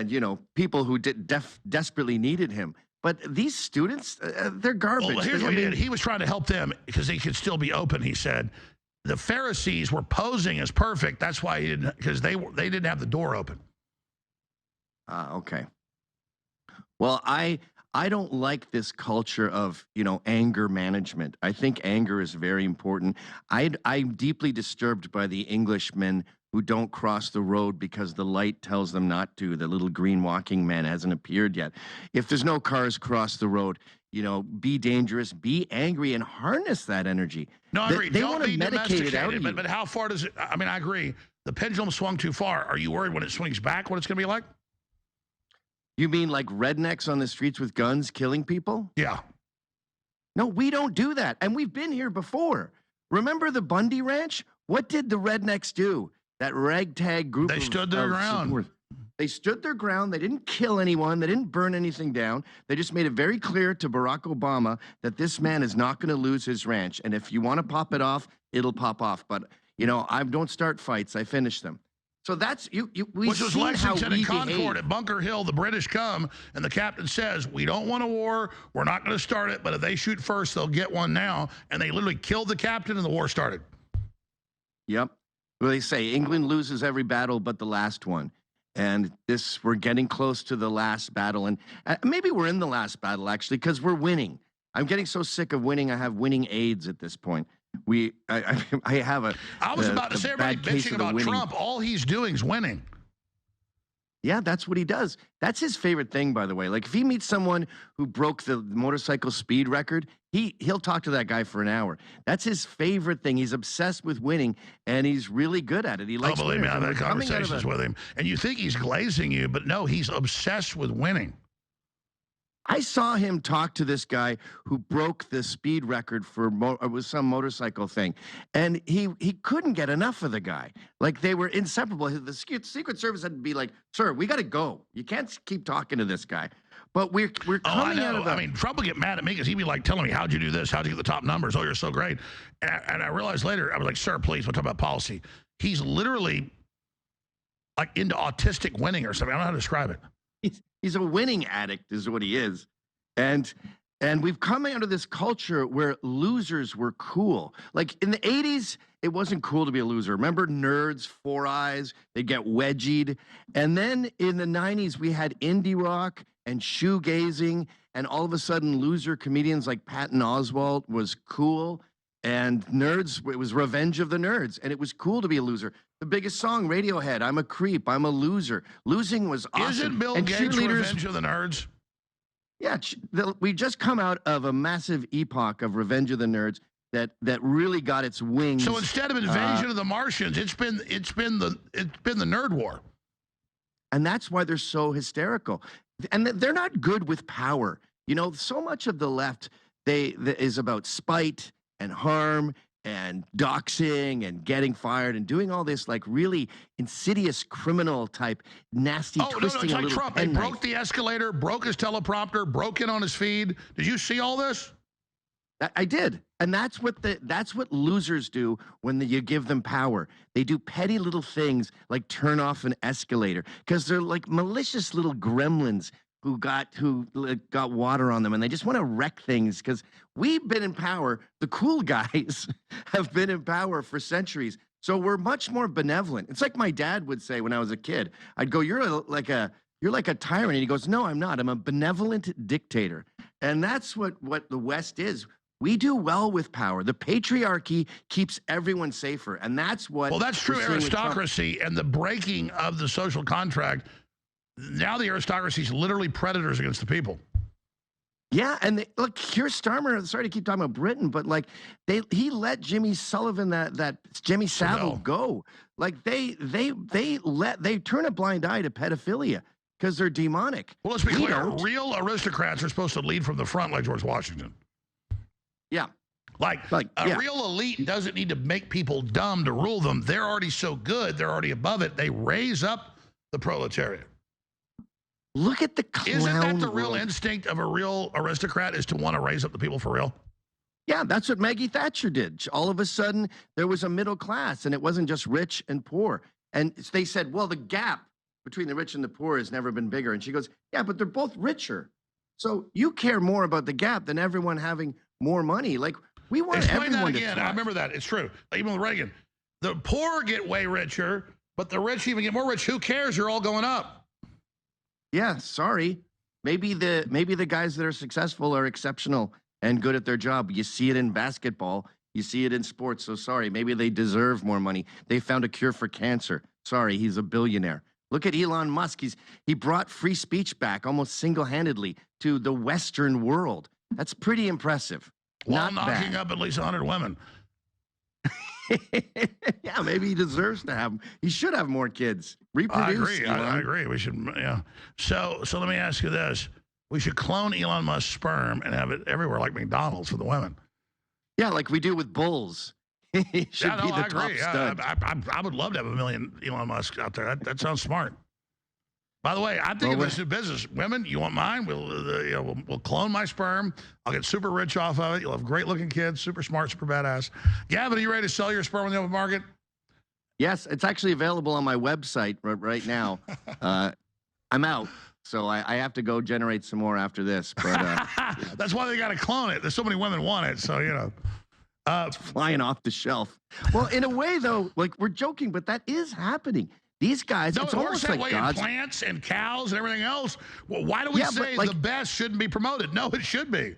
[SPEAKER 2] you know, people who desperately needed him. But these students, they're garbage.
[SPEAKER 1] Well, here's what he did. He was trying to help them because they could still be open, he said. The Pharisees were posing as perfect. That's why he didn't, because they didn't have the door open.
[SPEAKER 2] Okay. Well, I don't like this culture of, you know, anger management. I think anger is very important. I'm deeply disturbed by the Englishmen who don't cross the road because the light tells them not to. The little green walking man hasn't appeared yet. If there's no cars cross the road, you know, be dangerous, be angry, and harness that energy.
[SPEAKER 1] No, I agree.
[SPEAKER 2] They
[SPEAKER 1] Don't
[SPEAKER 2] want to
[SPEAKER 1] be
[SPEAKER 2] medicate it out of you.
[SPEAKER 1] domesticated. But how far does it? I mean, I agree. The pendulum swung too far. Are you worried when it swings back what it's going to be like?
[SPEAKER 2] You mean like rednecks on the streets with guns killing people?
[SPEAKER 1] Yeah.
[SPEAKER 2] No, we don't do that. And we've been here before. Remember the Bundy Ranch? What did the rednecks do? That ragtag group.
[SPEAKER 1] They stood their ground.
[SPEAKER 2] They stood their ground. They didn't kill anyone. They didn't burn anything down. They just made it very clear to Barack Obama that this man is not going to lose his ranch. And if you want to pop it off, it'll pop off. But, you know, I don't start fights. I finish them. So that's
[SPEAKER 1] Which was Lexington and Concord at Bunker Hill. The British come and the captain says, we don't want a war. We're not going to start it. But if they shoot first, they'll get one now. And they literally killed the captain and the war started.
[SPEAKER 2] Yep. Well, they say England loses every battle but the last one. And we're getting close to the last battle. And maybe we're in the last battle, actually, because we're winning. I'm getting so sick of winning. I have winning AIDS at this point. I have a.
[SPEAKER 1] I was about to say, everybody bitching about Trump. All he's doing is winning.
[SPEAKER 2] Yeah, that's what he does. That's his favorite thing, by the way. Like if he meets someone who broke the motorcycle speed record, he'll talk to that guy for an hour. That's his favorite thing. He's obsessed with winning, and he's really good at it. He likes.
[SPEAKER 1] Oh, believe me, I've had
[SPEAKER 2] coming
[SPEAKER 1] conversations with him, and you think he's glazing you, but no, he's obsessed with winning.
[SPEAKER 2] I saw him talk to this guy who broke the speed record for it was some motorcycle thing, and he couldn't get enough of the guy. Like they were inseparable. The Secret Service had to be like, "Sir, we got to go. You can't keep talking to this guy." But we're coming out of.
[SPEAKER 1] I mean, Trump would get mad at me because he'd be like telling me, "How'd you do this? How'd you get the top numbers? Oh, you're so great." And I realized later, I was like, "Sir, please, we'll talk about policy." He's literally like into autistic winning or something. I don't know how to describe it.
[SPEAKER 2] He's a winning addict is what he is. And we've come out of this culture where losers were cool. Like in the 80s, it wasn't cool to be a loser. Remember nerds, Four Eyes, they'd get wedgied. And then in the 90s, we had indie rock and shoegazing. And all of a sudden, loser comedians like Patton Oswalt was cool. And nerds, it was Revenge of the Nerds. And it was cool to be a loser. The biggest song, Radiohead, I'm a creep, I'm a loser. Losing was awesome.
[SPEAKER 1] Isn't Bill Gates Revenge of the Nerds?
[SPEAKER 2] Yeah, we just come out of a massive epoch of Revenge of the Nerds that really got its wings.
[SPEAKER 1] So instead of Invasion of the Martians, it's been the nerd war.
[SPEAKER 2] And that's why they're so hysterical. And they're not good with power. You know, so much of the left is about spite and harm and doxing and getting fired and doing all this like really insidious criminal type nasty twisting.
[SPEAKER 1] No, it's like Trump. They broke the escalator, broke his teleprompter, broke in on his feed. Did you see all this?
[SPEAKER 2] I did. And that's what losers do when you give them power. They do petty little things like turn off an escalator because they're like malicious little gremlins who got water on them, and they just want to wreck things because we've been in power. The cool guys have been in power for centuries. So we're much more benevolent. It's like my dad would say when I was a kid. I'd go, you're like a tyrant. And he goes, no, I'm not. I'm a benevolent dictator. And that's what the West is. We do well with power. The patriarchy keeps everyone safer. And that's what...
[SPEAKER 1] Well, that's true aristocracy and the breaking of the social contract. Now the aristocracy is literally predators against the people.
[SPEAKER 2] Yeah, and look, Keir Starmer, sorry to keep talking about Britain, but like he let Jimmy Sullivan, that Jimmy Savile go. Like they turn a blind eye to pedophilia because they're demonic.
[SPEAKER 1] Well, let's be clear. Real aristocrats are supposed to lead from the front like George Washington.
[SPEAKER 2] Yeah.
[SPEAKER 1] Like a real elite doesn't need to make people dumb to rule them. They're already so good. They're already above it. They raise up the proletariat.
[SPEAKER 2] Look at the clown.
[SPEAKER 1] Isn't that the real instinct of a real aristocrat, is to want to raise up the people for real?
[SPEAKER 2] Yeah, that's what Maggie Thatcher did. All of a sudden, there was a middle class, and it wasn't just rich and poor. And they said, well, the gap between the rich and the poor has never been bigger. And she goes, yeah, but they're both richer. So you care more about the gap than everyone having more money. Like, we want
[SPEAKER 1] Explain
[SPEAKER 2] everyone
[SPEAKER 1] that again.
[SPEAKER 2] to
[SPEAKER 1] I remember that. It's true. Like, even with Reagan. The poor get way richer, but the rich even get more rich. Who cares? You're all going up.
[SPEAKER 2] Yeah, sorry. Maybe the guys that are successful are exceptional and good at their job. You see it in basketball. You see it in sports. So sorry, maybe they deserve more money. They found a cure for cancer. Sorry, he's a billionaire. Look at Elon Musk. He brought free speech back almost single-handedly to the Western world. That's pretty impressive.
[SPEAKER 1] While knocking up at least 100 women.
[SPEAKER 2] Yeah, maybe he deserves to have. He should have more kids. Reproduce.
[SPEAKER 1] I agree. We should. Yeah. So let me ask you this: we should clone Elon Musk's sperm and have it everywhere, like McDonald's for the women.
[SPEAKER 2] Yeah, like we do with bulls. He should be the top stud.
[SPEAKER 1] I would love to have 1 million Elon Musk out there. That sounds smart. By the way, I'm thinking of this new business. Women, you want mine? We'll clone my sperm. I'll get super rich off of it. You'll have great-looking kids, super smart, super badass. Gavin, are you ready to sell your sperm on the open market?
[SPEAKER 2] Yes, it's actually available on my website right now. I'm out, so I have to go generate some more after this. But
[SPEAKER 1] that's why they got to clone it. There's so many women want it, so you know.
[SPEAKER 2] It's flying off the shelf. Well, in a way, though, like we're joking, but that is happening. These guys, it's almost
[SPEAKER 1] that
[SPEAKER 2] like
[SPEAKER 1] way in plants and cows and everything else. Well, why do we say the best shouldn't be promoted? No, it should be.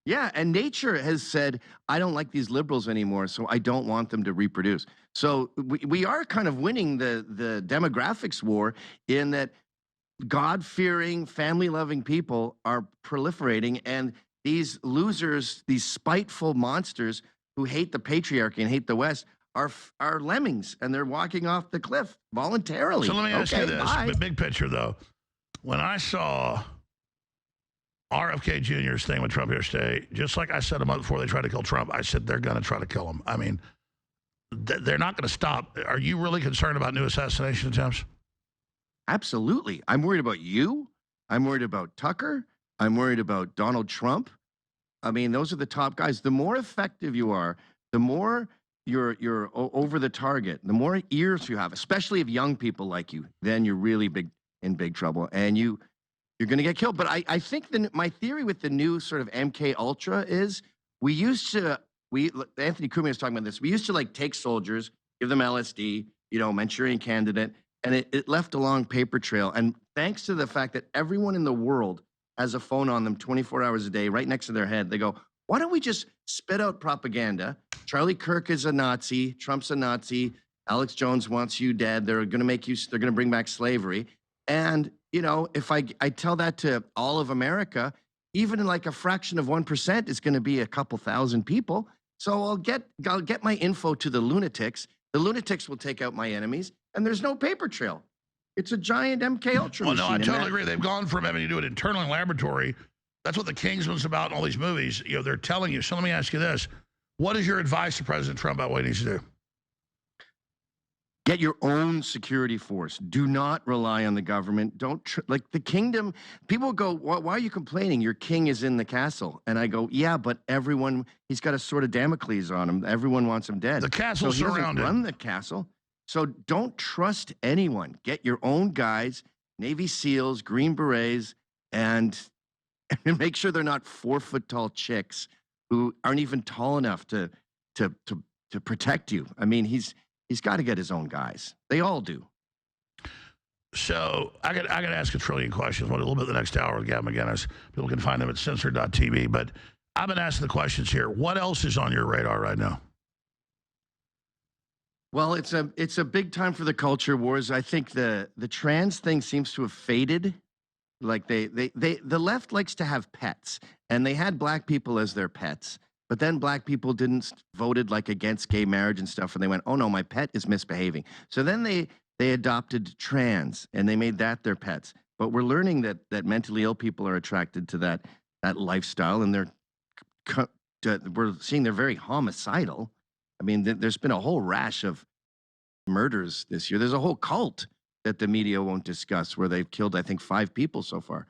[SPEAKER 2] Yeah, and nature has said, I don't like these liberals anymore, so I don't want them to reproduce. So we are kind of winning the demographics war in that God-fearing, family-loving people are proliferating, and these losers, these spiteful monsters who hate the patriarchy and hate the West are lemmings, and they're walking off the cliff voluntarily.
[SPEAKER 1] So let me ask you this, the big picture, though. When I saw RFK Jr.'s thing with Trump yesterday, just like I said a month before they tried to kill Trump, I said they're going to try to kill him. I mean, they're not going to stop. Are you really concerned about new assassination attempts?
[SPEAKER 2] Absolutely. I'm worried about you. I'm worried about Tucker. I'm worried about Donald Trump. I mean, those are the top guys. The more effective you are, the more you're over the target, the more ears you have, especially if young people like you, then you're really in big trouble, and you're going to get killed. But I think my theory with the new sort of MK Ultra is Anthony Cumia was talking about this. We used to like take soldiers, give them LSD, Manchurian Candidate, and it left a long paper trail. And thanks to the fact that everyone in the world has a phone on them 24 hours a day, right next to their head, they go, why don't we just spit out propaganda? Charlie Kirk is a Nazi. Trump's a Nazi. Alex Jones wants you dead. They're going to bring back slavery. And, if I tell that to all of America, even in like a fraction of 1% is going to be a couple thousand people. So I'll get my info to the lunatics. The lunatics will take out my enemies, and there's no paper trail. It's a giant MK Ultra machine.
[SPEAKER 1] Well, no, I totally agree. They've gone from having to do it internally in laboratory. That's what the Kingsman's about in all these movies. They're telling you. So let me ask you this. What is your advice to President Trump about what he needs to do?
[SPEAKER 2] Get your own security force. Do not rely on the government. Don't like the kingdom. People go, why are you complaining? Your king is in the castle. And I go, yeah, but he's got a sword of Damocles on him. Everyone wants him dead.
[SPEAKER 1] The castle's surrounded.
[SPEAKER 2] He doesn't run the castle. So don't trust anyone. Get your own guys, Navy SEALs, Green Berets, and make sure they're not 4-foot-tall chicks who aren't even tall enough to protect you. I mean, he's got to get his own guys. They all do.
[SPEAKER 1] So I could ask a trillion questions. What a little bit the next hour with Gavin McInnes. People can find them at censored.tv. But I've been asking the questions here. What else is on your radar right now?
[SPEAKER 2] Well, it's a big time for the culture wars. I think the trans thing seems to have faded. Like the left likes to have pets, and they had black people as their pets. But then black people voted like against gay marriage and stuff, and they went, "Oh no, my pet is misbehaving." So then they adopted trans, and they made that their pets. But we're learning that mentally ill people are attracted to that lifestyle, and we're seeing they're very homicidal. I mean, there's been a whole rash of murders this year. There's a whole cult that the media won't discuss where they've killed, I think, 5 people so far.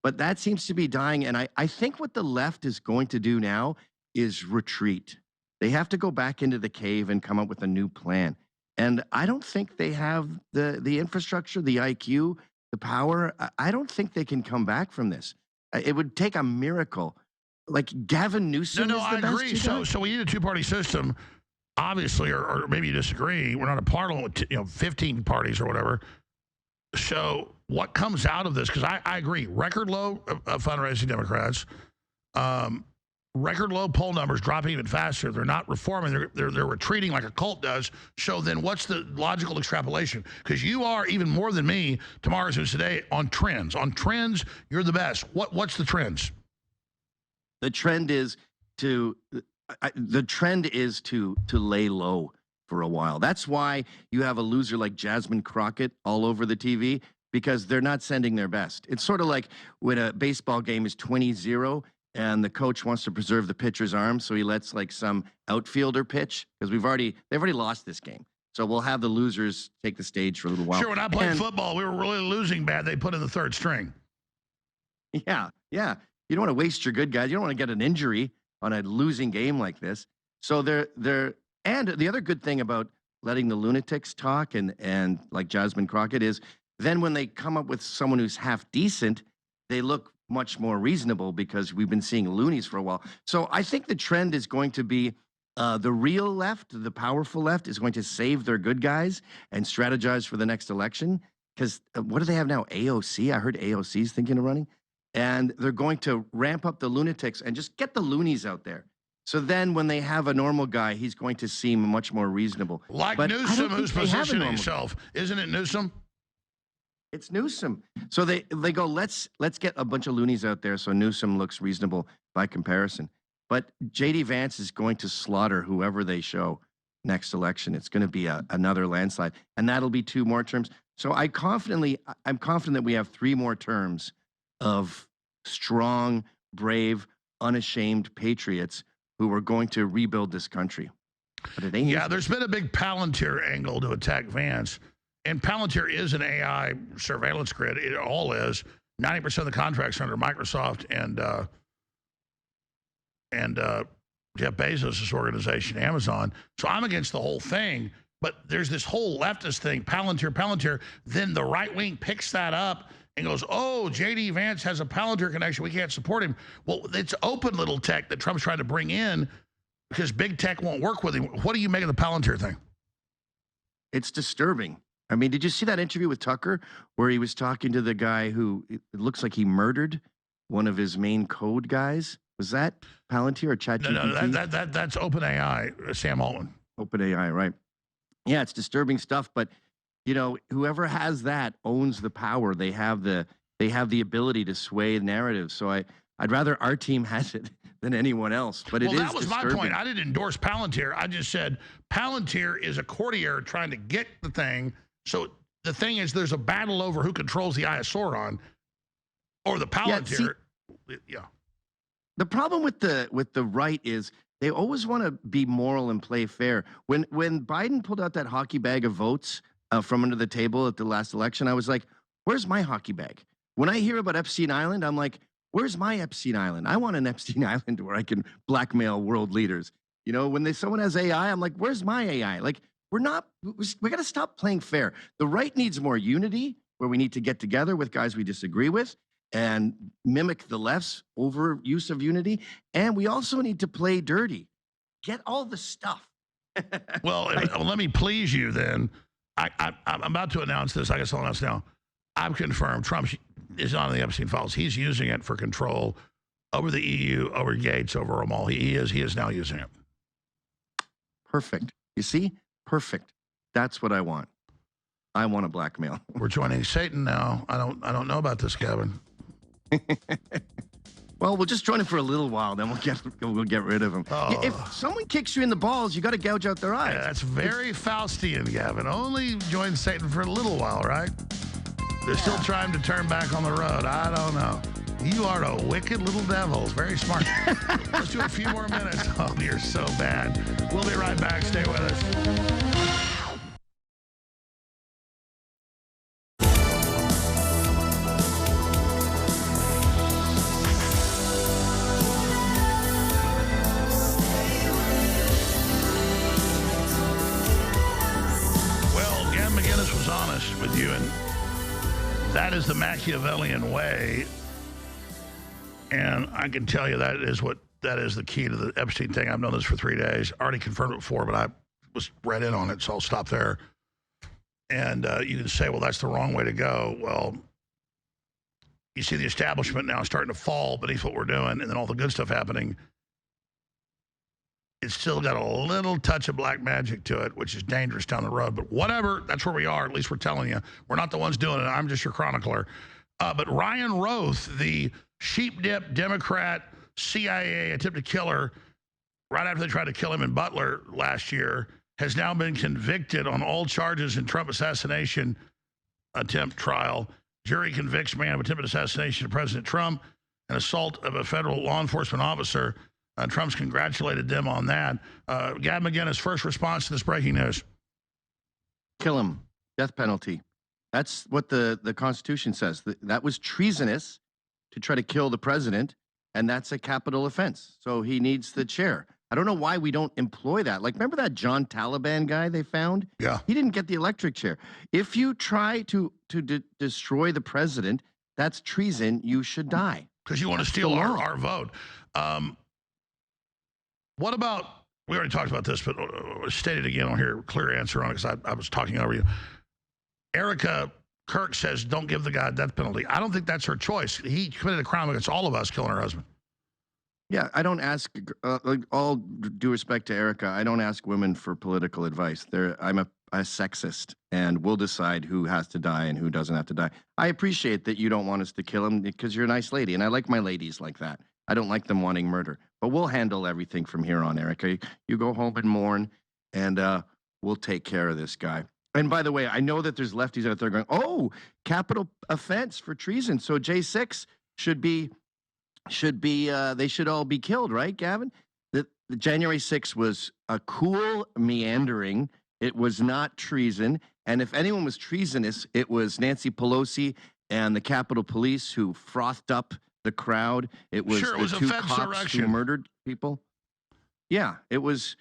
[SPEAKER 2] But that seems to be dying, and I think what the left is going to do now is retreat. They have to go back into the cave and come up with a new plan. And I don't think they have the infrastructure, the IQ, the power. I don't think they can come back from this. It would take a miracle. Like Gavin Newsom.
[SPEAKER 1] No,
[SPEAKER 2] is the
[SPEAKER 1] I
[SPEAKER 2] best
[SPEAKER 1] agree.
[SPEAKER 2] you
[SPEAKER 1] So we need a two-party system, obviously, or maybe you disagree. We're not a parliament with 15 parties or whatever. So what comes out of this? Because I agree. Record low fundraising Democrats. Record low poll numbers, dropping even faster. They're not reforming. They're retreating like a cult does. So then what's the logical extrapolation? Because you are, even more than me, tomorrow's news today, on trends. On trends, you're the best. What's the trends?
[SPEAKER 2] The trend is to lay low for a while. That's why you have a loser like Jasmine Crockett all over the TV, because they're not sending their best. It's sort of like when a baseball game is 20-0 and the coach wants to preserve the pitcher's arm, so he lets like some outfielder pitch, because they've already lost this game. So we'll have the losers take the stage for a little while.
[SPEAKER 1] Sure, when I played football, we were really losing bad. They put in the third string.
[SPEAKER 2] Yeah. You don't want to waste your good guys. You don't want to get an injury on a losing game like this. So and the other good thing about letting the lunatics talk and like Jasmine Crockett is then when they come up with someone who's half decent, they look much more reasonable, because we've been seeing loonies for a while. So I think the trend is going to be the real left, the powerful left, is going to save their good guys and strategize for the next election. Because what do they have now? AOC? I heard AOC's thinking of running. And they're going to ramp up the lunatics and just get the loonies out there. So then when they have a normal guy, he's going to seem much more reasonable.
[SPEAKER 1] Like Newsom, who's positioning himself. Isn't it Newsom?
[SPEAKER 2] It's Newsom. So they go, let's get a bunch of loonies out there so Newsom looks reasonable by comparison. But J.D. Vance is going to slaughter whoever they show next election. It's going to be another landslide. And that'll be 2 more terms. So I'm confident that we have 3 more terms of strong, brave, unashamed patriots who are going to rebuild this country. But it ain't.
[SPEAKER 1] Yeah, there's been a big Palantir angle to attack Vance. And Palantir is an AI surveillance grid. It all is. 90% of the contracts are under Microsoft and Jeff Bezos' organization, Amazon. So I'm against the whole thing. But there's this whole leftist thing, Palantir. Then the right wing picks that up and goes, oh, J.D. Vance has a Palantir connection. We can't support him. Well, it's open little tech that Trump's trying to bring in because big tech won't work with him. What do you make of the Palantir thing?
[SPEAKER 2] It's disturbing. I mean, did you see that interview with Tucker where he was talking to the guy who it looks like he murdered one of his main code guys? Was that Palantir or ChatGPT?
[SPEAKER 1] No, that's OpenAI, Sam Altman.
[SPEAKER 2] OpenAI, right. Yeah, it's disturbing stuff, but whoever has that owns the power. They have the ability to sway the narrative. So I'd rather our team has it than anyone else. But that was
[SPEAKER 1] disturbing. My point. I didn't endorse Palantir. I just said Palantir is a courtier trying to get the thing. So the thing is, there's a battle over who controls the Sauron or the Palantir. Yeah.
[SPEAKER 2] The problem with the right is they always want to be moral and play fair. When Biden pulled out that hockey bag of votes from under the table at the last election, I was like, where's my hockey bag? When I hear about Epstein Island, I'm like, where's my Epstein Island? I want an Epstein Island where I can blackmail world leaders. When someone has AI, I'm like, where's my AI? Like, we got to stop playing fair. The right needs more unity, where we need to get together with guys we disagree with and mimic the left's overuse of unity. And we also need to play dirty. Get all the stuff.
[SPEAKER 1] Well, let me please you then. I'm about to announce this. I guess I'll announce now. I've confirmed Trump is on the Epstein files. He's using it for control over the EU, over Gates, over them all. He is now using it.
[SPEAKER 2] Perfect. You see? Perfect. That's what I want. I want to blackmail.
[SPEAKER 1] We're joining Satan now. I don't know about this, Gavin.
[SPEAKER 2] Well, we'll just join him for a little while, then we'll get rid of him.
[SPEAKER 1] Oh.
[SPEAKER 2] If someone kicks you in the balls, you got to gouge out their eyes.
[SPEAKER 1] Yeah, that's very Faustian, Gavin. Only join Satan for a little while, right? They're still trying to turn back on the road. I don't know. You are a wicked little devil. Very smart. Let's do a few more minutes. Oh, you're so bad. We'll be right back. Stay with us. With you, and that is the Machiavellian way, and I can tell you that is the key to the Epstein thing. I've known this for 3 days. Already confirmed it before, but I was read in on it, so I'll stop there. And you can say, well, that's the wrong way to go. Well, you see the establishment now starting to fall beneath what we're doing, and then all the good stuff happening. It's still got a little touch of black magic to it, which is dangerous down the road. But whatever, that's where we are. At least we're telling you. We're not the ones doing it. I'm just your chronicler. But Ryan Roth, the sheep-dip Democrat CIA attempted killer, right after they tried to kill him in Butler last year, has now been convicted on all charges in Trump assassination attempt trial. Jury convicts man of attempted assassination of President Trump and assault of a federal law enforcement officer. Trump's congratulated them on that. Gavin McInnes, first response to this breaking news.
[SPEAKER 2] Kill him. Death penalty. That's what the Constitution says. That was treasonous to try to kill the president, and that's a capital offense. So he needs the chair. I don't know why we don't employ that. Like, remember that John Taliban guy they found?
[SPEAKER 1] Yeah.
[SPEAKER 2] He didn't get the electric chair. If you try to destroy the president, that's treason. You should die.
[SPEAKER 1] Because you want to steal our vote. What about, we already talked about this, but state it again on here, clear answer on it, because I was talking over you. Erica Kirk says, don't give the guy a death penalty. I don't think that's her choice. He committed a crime against all of us, killing her husband.
[SPEAKER 2] Yeah, I don't ask, all due respect to Erica, I don't ask women for political advice. I'm a sexist, and we'll decide who has to die and who doesn't have to die. I appreciate that you don't want us to kill him because you're a nice lady, and I like my ladies like that. I don't like them wanting murder, but we'll handle everything from here on, Erica. You go home and mourn, and we'll take care of this guy. And by the way, I know that there's lefties out there going, oh, capital offense for treason. So J6 they should all be killed, right, Gavin? The January 6th was a cool meandering. It was not treason. And if anyone was treasonous, it was Nancy Pelosi and the Capitol Police who frothed up the crowd. It was the two cops who murdered people. Yeah, it was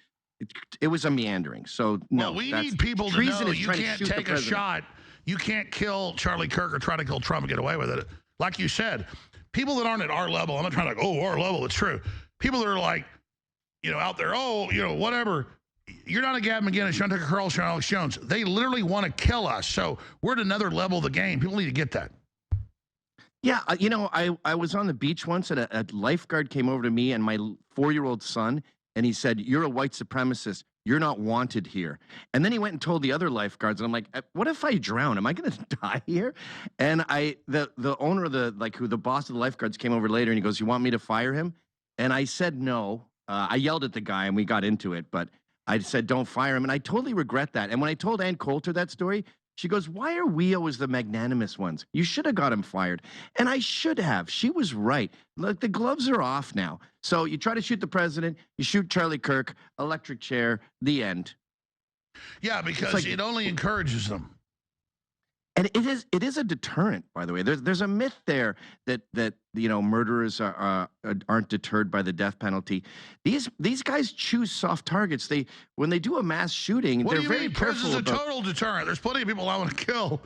[SPEAKER 2] a meandering. So no,
[SPEAKER 1] well, we need people to know you can't take a shot. You can't kill Charlie Kirk or try to kill Trump and get away with it. Like you said, people that aren't at our level, I'm not trying to go, our level, it's true. People that are like, out there, whatever. You're not a Gavin McInnes, you're not a Carl Alex Jones. They literally want to kill us. So we're at another level of the game. People need to get that.
[SPEAKER 2] Yeah, I was on the beach once, and a lifeguard came over to me and my 4-year-old son, and he said, you're a white supremacist. You're not wanted here. And then he went and told the other lifeguards, and I'm like, what if I drown? Am I going to die here? And the owner of the boss of the lifeguards came over later, and he goes, you want me to fire him? And I said no. I yelled at the guy, and we got into it, but I said, don't fire him. And I totally regret that. And when I told Ann Coulter that story, she goes, why are we always the magnanimous ones? You should have got him fired. And I should have. She was right. Look, the gloves are off now. So you try to shoot the president, you shoot Charlie Kirk, electric chair, the end.
[SPEAKER 1] Yeah, because it only encourages them.
[SPEAKER 2] And it is a deterrent, by the way. There's a myth there that murderers aren't deterred by the death penalty. These guys choose soft targets. When they do a mass shooting, they're very careful.
[SPEAKER 1] This is a total deterrent. There's plenty of people I want to kill.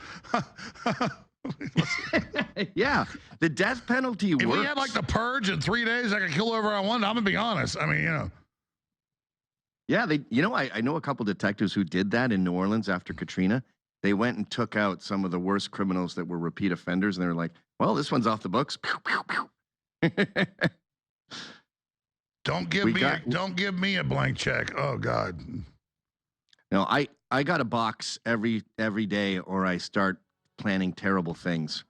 [SPEAKER 2] Yeah, the death penalty works.
[SPEAKER 1] If we had like the purge in 3 days, I could kill whoever I wanted. I'm gonna be honest. I mean,
[SPEAKER 2] Yeah, I know a couple detectives who did that in New Orleans after Katrina. They went and took out some of the worst criminals that were repeat offenders, and they were like, well, this one's off the books. Pew, pew, pew.
[SPEAKER 1] Don't give me a blank check. Oh God.
[SPEAKER 2] No, I got a box every day, or I start planning terrible things.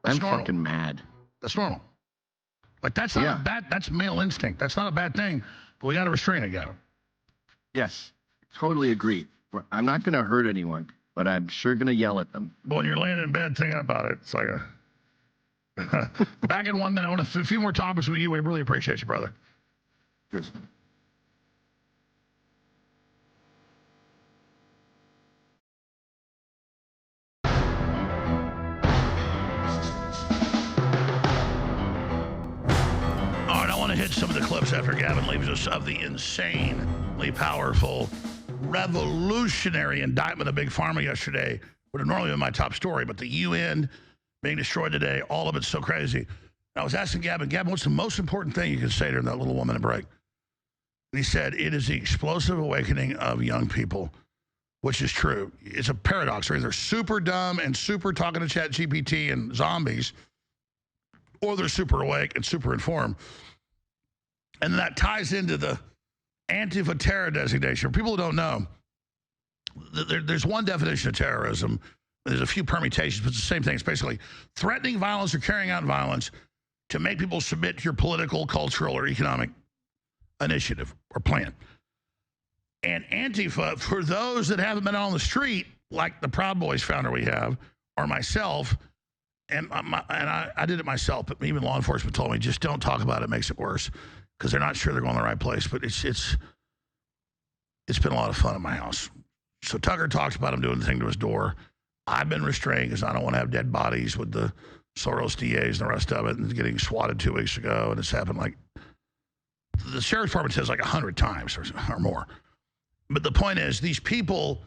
[SPEAKER 2] I'm fucking mad.
[SPEAKER 1] That's normal. Like that's not bad. That's male instinct. That's not a bad thing. But we got to restrain it, Gavin.
[SPEAKER 2] Yes, totally agree. I'm not going to hurt anyone, but I'm sure going to yell at them.
[SPEAKER 1] But when you're laying in bed thinking about it, it's like a... Back in 1 minute, I want a few more topics with you. We really appreciate you, brother.
[SPEAKER 2] Cheers.
[SPEAKER 1] Hit some of the clips after Gavin leaves us of the insanely powerful, revolutionary indictment of Big Pharma yesterday. Would have normally been my top story, but the UN being destroyed today, all of it's so crazy. And I was asking Gavin, what's the most important thing you can say during that little 1 minute break? And he said, it is the explosive awakening of young people, which is true. It's a paradox. They're either super dumb and super talking to ChatGPT and zombies, or they're super awake and super informed. And that ties into the Antifa terror designation. For people who don't know, there's one definition of terrorism. There's a few permutations, but it's the same thing. It's basically threatening violence or carrying out violence to make people submit to your political, cultural, or economic initiative or plan. And Antifa, for those that haven't been on the street, like the Proud Boys founder we have, or myself, and I did it myself, but even law enforcement told me, just don't talk about it, makes it worse. Because they're not sure they're going the right place. But it's been a lot of fun at my house. So Tucker talks about him doing the thing to his door. I've been restrained because I don't want to have dead bodies with the Soros DAs and the rest of it, and getting swatted 2 weeks ago. And it's happened like, the sheriff's department says like 100 times or more. But the point is, these people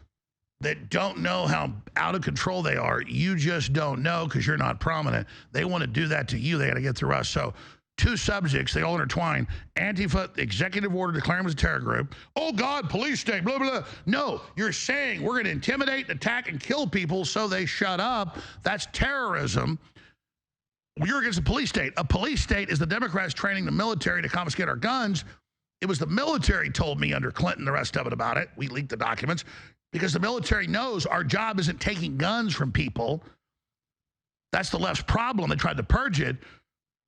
[SPEAKER 1] that don't know how out of control they are, you just don't know because you're not prominent. They want to do that to you. They got to get through us. So two subjects, they all intertwine. Antifa, executive order declaring them as a terror group. Oh, God, police state, blah, blah, blah. No, you're saying we're going to intimidate, attack, and kill people so they shut up. That's terrorism. You're against a police state. A police state is the Democrats training the military to confiscate our guns. It was the military told me under Clinton, the rest of it about it. We leaked the documents because the military knows our job isn't taking guns from people. That's the left's problem. They tried to purge it.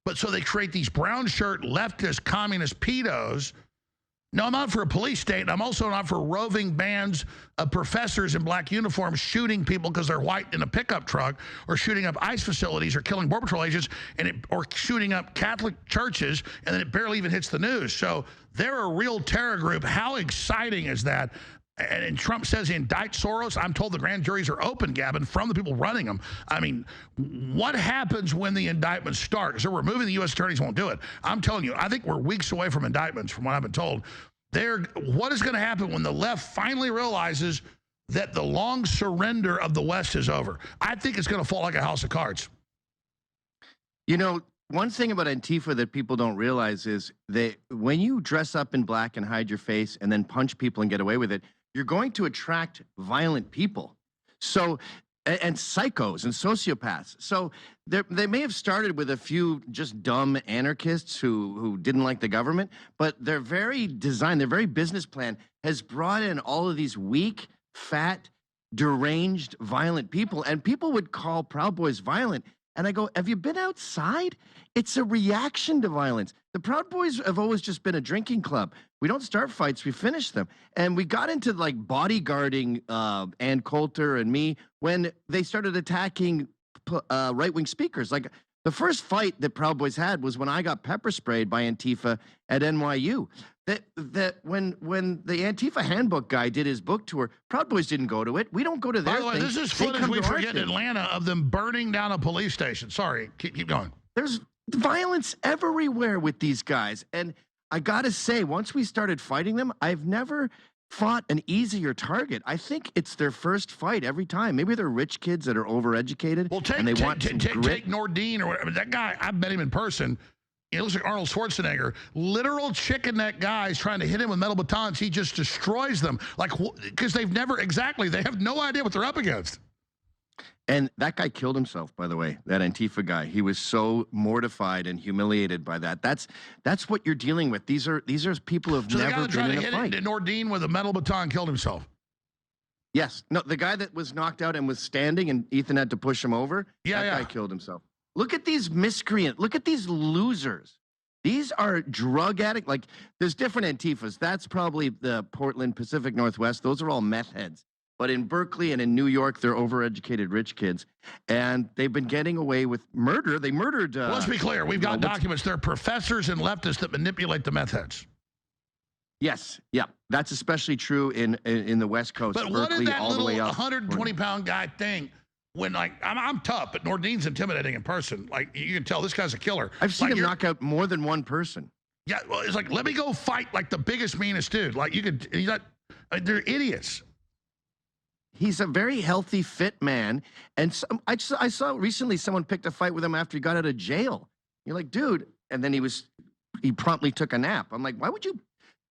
[SPEAKER 1] But so they create these brown shirt, leftist, communist pedos. No, I'm not for a police state. And I'm also not for roving bands of professors in black uniforms shooting people because they're white in a pickup truck, or shooting up ICE facilities, or killing Border Patrol agents, or shooting up Catholic churches, and then it barely even hits the news. So they're a real terror group. How exciting is that? And Trump says he indicts Soros. I'm told the grand juries are open, Gavin, from the people running them. I mean, what happens when the indictments start? Because they're removing the U.S. attorneys won't do it. I'm telling you, I think we're weeks away from indictments, from what I've been told. What is going to happen when the left finally realizes that the long surrender of the West is over? I think it's going to fall like a house of cards.
[SPEAKER 2] You know, one thing about Antifa that people don't realize is that when you dress up in black and hide your face and then punch people and get away with it, you're going to attract violent people. So, and psychos and sociopaths. So they may have started with a few just dumb anarchists who didn't like the government, but their very design, their very business plan has brought in all of these weak, fat, deranged, violent people. And people would call Proud Boys violent. And I go, have you been outside? It's a reaction to violence. The Proud Boys have always just been a drinking club. We don't start fights, we finish them. And we got into like bodyguarding Ann Coulter and me when they started attacking right-wing speakers. Like the first fight that Proud Boys had was when I got pepper sprayed by Antifa at NYU. That when the Antifa handbook guy did his book tour, Proud Boys didn't go to it. We don't go to their
[SPEAKER 1] thing. By the way, this is footage we forget in Atlanta of them burning down a police station. Sorry, keep going.
[SPEAKER 2] There's violence everywhere with these guys. And I got to say, once we started fighting them, I've never fought an easier target. I think it's their first fight every time. Maybe they're rich kids that are overeducated.
[SPEAKER 1] Well, take Nordine or whatever. That guy, I've met him in person. It looks like Arnold Schwarzenegger. Literal chicken neck guys trying to hit him with metal batons. He just destroys them. Like, because they've never, exactly, they have no idea what they're up against.
[SPEAKER 2] And that guy killed himself, by the way, that Antifa guy. He was so mortified and humiliated by that. That's what you're dealing with. These are people who've never been in a fight.
[SPEAKER 1] Nordine with a metal baton killed himself.
[SPEAKER 2] Yes. No, the guy that was knocked out and was standing and Ethan had to push him over, that guy killed himself. Look at these miscreants. Look at these losers. These are drug addicts. Like, there's different Antifas. That's probably the Portland, Pacific Northwest. Those are all meth heads. But in Berkeley and in New York, they're overeducated rich kids. And they've been getting away with murder. They murdered...
[SPEAKER 1] well, let's be clear. We've got documents. They're professors and leftists that manipulate the meth heads.
[SPEAKER 2] Yes. Yeah. That's especially true in the West Coast.
[SPEAKER 1] But
[SPEAKER 2] Berkeley,
[SPEAKER 1] what did that
[SPEAKER 2] all the way
[SPEAKER 1] little
[SPEAKER 2] up
[SPEAKER 1] 120-pound guy think when, like, I'm tough, but Nordine's intimidating in person. Like, you can tell this guy's a killer.
[SPEAKER 2] I've seen him knock out more than one person.
[SPEAKER 1] Yeah, well, it's like, let me go fight, like, the biggest, meanest dude. Like, he's not, they're idiots.
[SPEAKER 2] He's a very healthy, fit man. And I saw recently someone picked a fight with him after he got out of jail. You're like, dude. And then he promptly took a nap. I'm like, why would you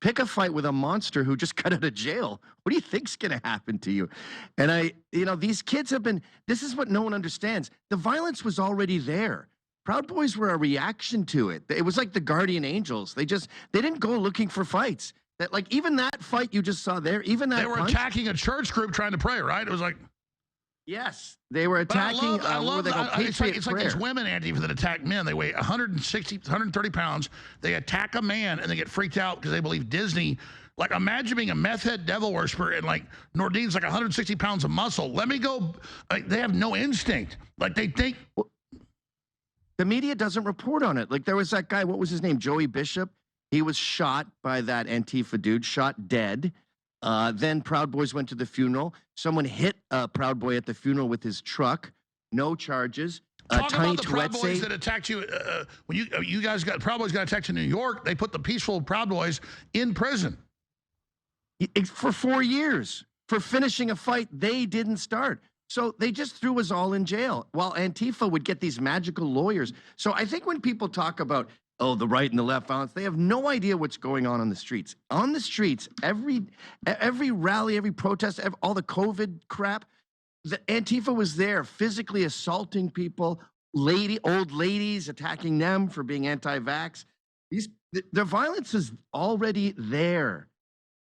[SPEAKER 2] pick a fight with a monster who just got out of jail? What do you think's going to happen to you? And these kids have been, this is what no one understands. The violence was already there. Proud Boys were a reaction to it. It was like the guardian angels. They didn't go looking for fights. That, like, even that fight you just saw there, even that
[SPEAKER 1] they were attacking a church group trying to pray, right? It was like,
[SPEAKER 2] yes, they were attacking.
[SPEAKER 1] I love it's like these women, Antifa, that attack men. They weigh 160, 130 pounds. They attack a man and they get freaked out because they believe Disney. Like, imagine being a meth head devil worshiper and, like, Nordine's like 160 pounds of muscle. Let me go. Like, they have no instinct. Like, they think.
[SPEAKER 2] The media doesn't report on it. Like, there was that guy, what was his name? Joey Bishop. He was shot by that Antifa dude, shot dead. Then Proud Boys went to the funeral. Someone hit Proud Boy at the funeral with his truck. No charges.
[SPEAKER 1] Talk about the Proud Boys that attacked you. When you guys got Proud Boys got attacked in New York, they put the peaceful Proud Boys in prison.
[SPEAKER 2] For 4 years. For finishing a fight they didn't start. So they just threw us all in jail while Antifa would get these magical lawyers. So I think when people talk about, oh, the right and the left violence, they have no idea what's going on the streets. On the streets, every rally, every protest, all the COVID crap, the Antifa was there physically assaulting people, old ladies, attacking them for being anti-vax. The violence is already there.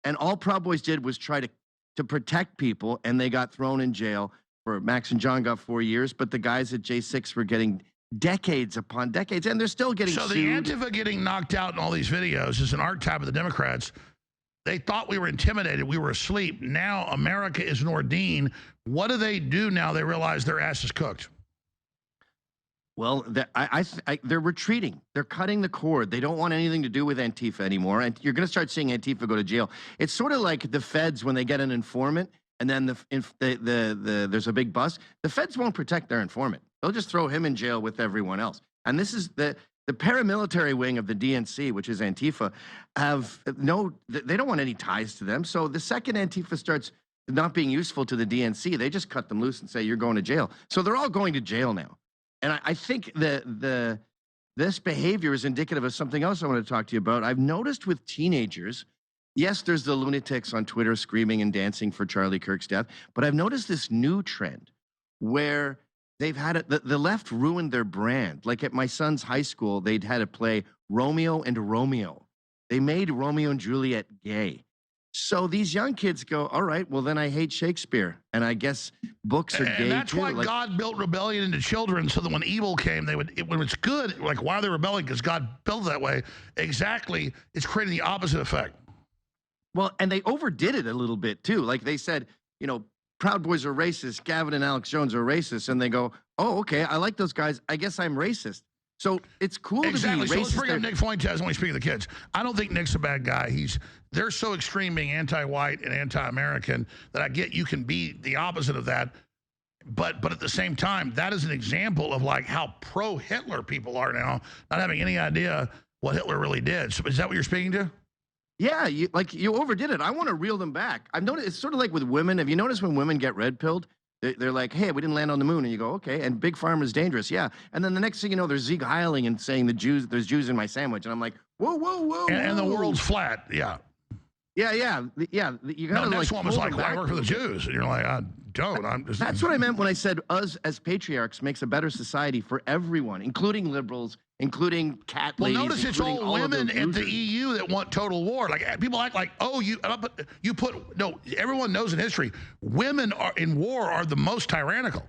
[SPEAKER 2] And all Proud Boys did was try to protect people, and they got thrown in jail. For Max and John got 4 years, but the guys at J6 were getting decades upon decades, and they're still getting sued.
[SPEAKER 1] So the Antifa getting knocked out in all these videos is an archetype of the Democrats. They thought we were intimidated. We were asleep. Now America is Nordine. What do they do now they realize their ass is cooked?
[SPEAKER 2] Well, they're retreating. They're cutting the cord. They don't want anything to do with Antifa anymore, and you're going to start seeing Antifa go to jail. It's sort of like the feds when they get an informant, and then there's a big bust. The feds won't protect their informant. They'll just throw him in jail with everyone else. And this is the paramilitary wing of the DNC, which is Antifa, they don't want any ties to them. So the second Antifa starts not being useful to the DNC, they just cut them loose and say, you're going to jail. So they're all going to jail now. And I think this behavior is indicative of something else I want to talk to you about. I've noticed with teenagers, yes, there's the lunatics on Twitter screaming and dancing for Charlie Kirk's death, but I've noticed this new trend where they've had the left ruined their brand. Like at my son's high school, they'd had to play Romeo and Romeo. They made Romeo and Juliet gay. So these young kids go, all right, well, then I hate Shakespeare. And I guess books are gay,
[SPEAKER 1] and that's
[SPEAKER 2] too.
[SPEAKER 1] why God built rebellion into children, so that when evil came, when it's good, like, why are they rebelling? Because God built it that way. Exactly. It's creating the opposite effect.
[SPEAKER 2] Well, and they overdid it a little bit, too. Like they said, Proud Boys are racist. Gavin and Alex Jones are racist. And they go, oh, okay, I like those guys. I guess I'm racist. So it's cool to be racist.
[SPEAKER 1] So let's bring up Nick Fuentes when we speak of the kids. I don't think Nick's a bad guy. They're so extreme being anti-white and anti-American that I get you can be the opposite of that. But at the same time, that is an example of like how pro-Hitler people are now, not having any idea what Hitler really did. So is that what you're speaking to?
[SPEAKER 2] Yeah, you overdid it. I want to reel them back. I've noticed it's sort of like with women. Have you noticed when women get red-pilled, They're like, hey, we didn't land on the moon. And you go, okay. And Big Pharma is dangerous. Yeah. And then the next thing you know, there's Zeke Heiling and saying there's Jews in my sandwich. And I'm like, whoa, whoa, whoa.
[SPEAKER 1] And the
[SPEAKER 2] whoa.
[SPEAKER 1] world's flat. Yeah.
[SPEAKER 2] Yeah. You gotta
[SPEAKER 1] next
[SPEAKER 2] like
[SPEAKER 1] one was
[SPEAKER 2] pull
[SPEAKER 1] like,
[SPEAKER 2] them
[SPEAKER 1] well, I
[SPEAKER 2] back
[SPEAKER 1] work for the
[SPEAKER 2] a little bit.
[SPEAKER 1] Jews. And you're like, I don't. I'm just.
[SPEAKER 2] That's what I meant when I said us as patriarchs makes a better society for everyone, including liberals, including cat
[SPEAKER 1] Well,
[SPEAKER 2] ladies.
[SPEAKER 1] notice it's
[SPEAKER 2] including
[SPEAKER 1] all
[SPEAKER 2] of
[SPEAKER 1] women
[SPEAKER 2] those
[SPEAKER 1] at the
[SPEAKER 2] losers.
[SPEAKER 1] EU that want total war. Like people act like, oh, no, everyone knows in history, women are in war are the most tyrannical.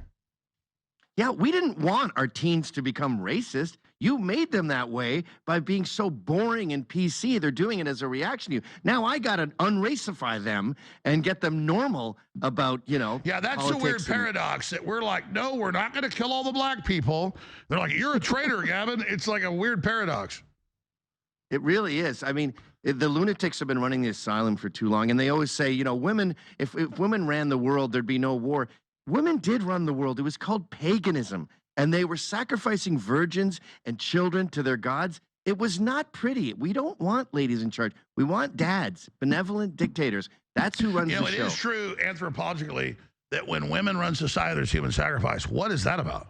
[SPEAKER 2] Yeah, we didn't want our teens to become racist. You made them that way by being so boring and PC. They're doing it as a reaction to you. Now I got to unracify them and get them normal about,
[SPEAKER 1] Yeah, that's the weird paradox that we're like, no, we're not going to kill all the black people. They're like, you're a traitor, Gavin. It's like a weird paradox.
[SPEAKER 2] It really is. I mean, the lunatics have been running the asylum for too long, and they always say, women, if women ran the world, there'd be no war. Women did run the world. It was called paganism, and they were sacrificing virgins and children to their gods. It was not pretty. We don't want ladies in charge. We want dads, benevolent dictators. That's who runs the show.
[SPEAKER 1] It is true anthropologically that when women run society, there's human sacrifice. What is that about?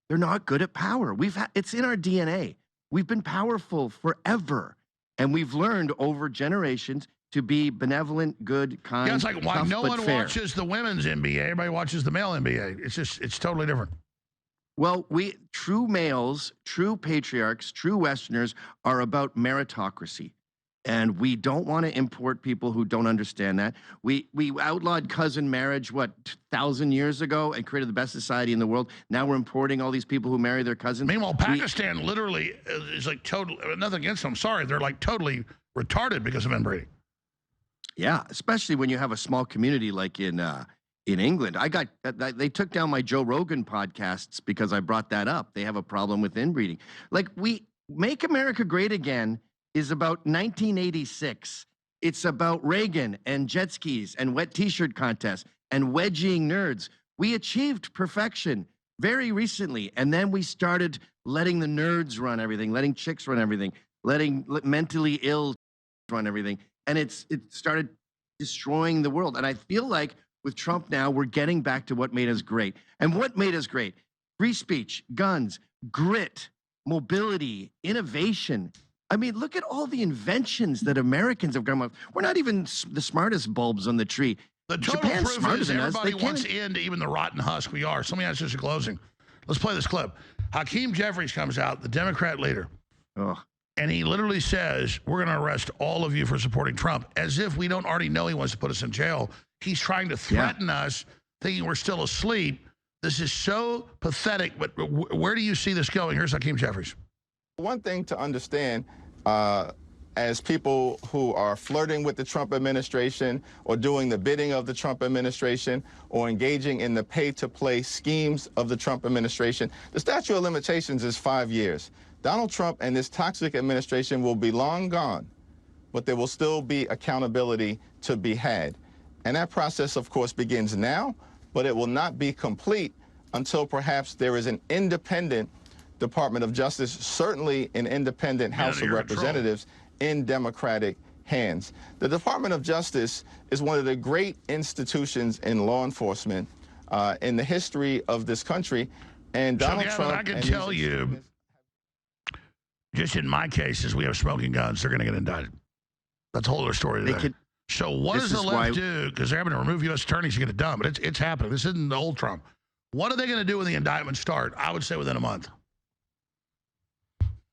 [SPEAKER 2] They're not good at power. It's in our DNA. We've been powerful forever, and we've learned over generations to be benevolent, good, kind.
[SPEAKER 1] Yeah, it's like why
[SPEAKER 2] tough,
[SPEAKER 1] no
[SPEAKER 2] but
[SPEAKER 1] one
[SPEAKER 2] fair.
[SPEAKER 1] watches the women's NBA. Everybody watches the male NBA. It's totally different.
[SPEAKER 2] Well, true males, true patriarchs, true Westerners are about meritocracy. And we don't want to import people who don't understand that. We outlawed cousin marriage, 1,000 years ago, and created the best society in the world. Now we're importing all these people who marry their cousins.
[SPEAKER 1] Meanwhile, Pakistan literally is like totally, nothing against them. Sorry, they're like totally retarded because of inbreeding.
[SPEAKER 2] Yeah, especially when you have a small community like in England. They took down my Joe Rogan podcasts because I brought that up. They have a problem with inbreeding. Like Make America Great Again is about 1986. It's about Reagan and jet skis and wet t-shirt contests and wedging nerds. We achieved perfection very recently, and then we started letting the nerds run everything, letting chicks run everything, letting mentally ill run everything, and it started destroying the world. And I feel like with Trump now, we're getting back to what made us great. And what made us great? Free speech, guns, grit, mobility, innovation. I mean, look at all the inventions that Americans have come up. We're not even the smartest bulbs on the tree.
[SPEAKER 1] The total
[SPEAKER 2] Japan's
[SPEAKER 1] proof
[SPEAKER 2] smarter
[SPEAKER 1] is
[SPEAKER 2] than us.
[SPEAKER 1] everybody
[SPEAKER 2] They
[SPEAKER 1] wants
[SPEAKER 2] can't-
[SPEAKER 1] in to even the rotten husk we are. So let me ask this in closing. Let's play this clip. Hakeem Jeffries comes out, the Democrat leader,
[SPEAKER 2] Oh,
[SPEAKER 1] and he literally says, we're going to arrest all of you for supporting Trump, as if we don't already know he wants to put us in jail. He's trying to threaten us, thinking we're still asleep. This is so pathetic, but where do you see this going? Here's Hakeem Jeffries.
[SPEAKER 5] One thing to understand, as people who are flirting with the Trump administration or doing the bidding of the Trump administration or engaging in the pay-to-play schemes of the Trump administration, the statute of limitations is 5 years. Donald Trump and this toxic administration will be long gone, but there will still be accountability to be had. And that process, of course, begins now, but it will not be complete until perhaps there is an independent Department of Justice, certainly an independent House of Representatives in Democratic hands. The Department of Justice is one of the great institutions in law enforcement in the history of this country. And Donald Trump,
[SPEAKER 1] I can tell you, just in my cases, we have smoking guns. They're going to get indicted. That's a whole other story today. So what does the left do? Because they're having to remove U.S. attorneys to get it done, but it's happening. This isn't the old Trump. What are they going to do when the indictments start? I would say within a month.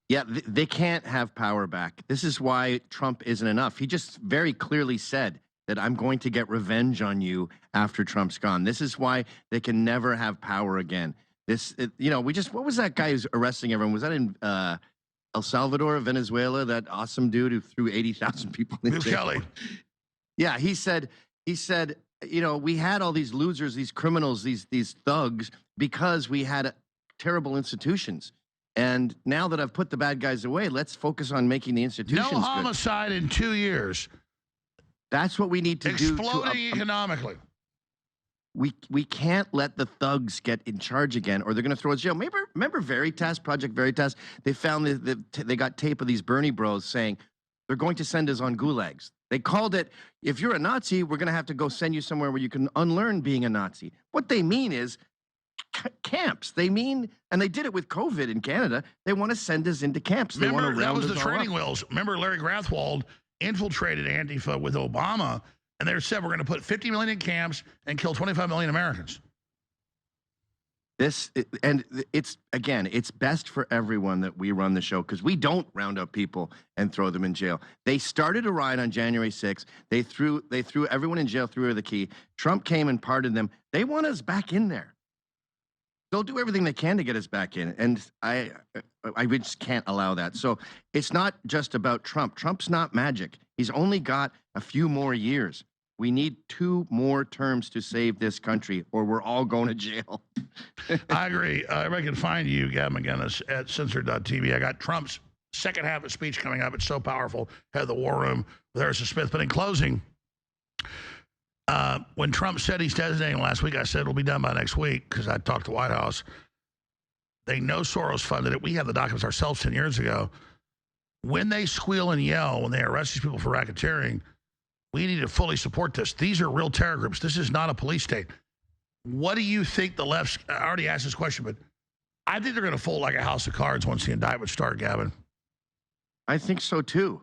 [SPEAKER 2] yeah, they can't have power back. This is why Trump isn't enough. He just very clearly said that I'm going to get revenge on you after Trump's gone. This is why they can never have power again. What was that guy who's arresting everyone? Was that in El Salvador, Venezuela, that awesome dude who threw 80,000 people in jail?
[SPEAKER 1] Kelly.
[SPEAKER 2] Yeah, he said, we had all these losers, these criminals, these thugs, because we had terrible institutions. And now that I've put the bad guys away, let's focus on making the institutions
[SPEAKER 1] No homicide in 2 years.
[SPEAKER 2] That's what we need to do.
[SPEAKER 1] Exploding economically.
[SPEAKER 2] We can't let the thugs get in charge again, or they're going to throw us in jail. Remember Veritas, Project Veritas? They found they got tape of these Bernie bros saying they're going to send us on gulags. They called it, if you're a Nazi, we're going to have to go send you somewhere where you can unlearn being a Nazi. What they mean is camps. They mean, and they did it with COVID in Canada, they want to send us into camps. They want to
[SPEAKER 1] that
[SPEAKER 2] round
[SPEAKER 1] was
[SPEAKER 2] us
[SPEAKER 1] the
[SPEAKER 2] all
[SPEAKER 1] training
[SPEAKER 2] up.
[SPEAKER 1] wheels. Remember Larry Grathwold infiltrated Antifa with Obama, and they said we're going to put 50 million in camps and kill 25 million Americans.
[SPEAKER 2] It's best for everyone that we run the show because we don't round up people and throw them in jail. They started a riot on January 6th. They threw everyone in jail, threw her the key. Trump came and pardoned them. They want us back in there. They'll do everything they can to get us back in, and I just can't allow that. So it's not just about Trump. Trump's not magic. He's only got a few more years. We need 2 more terms to save this country, or we're all going to jail.
[SPEAKER 1] I agree. Everybody can find you, Gavin McInnes, at censored.tv. I got Trump's second half of speech coming up. It's so powerful. Head of the War Room with Harrison Smith. But in closing, when Trump said he's designating last week, I said it'll be done by next week because I talked to the White House. They know Soros funded it. We have the documents ourselves 10 years ago. When they squeal and yell, when they arrest these people for racketeering, we need to fully support this. These are real terror groups. This is not a police state. What do you think the left's... I already asked this question, but I think they're going to fold like a house of cards once the indictments start, Gavin.
[SPEAKER 2] I think so, too.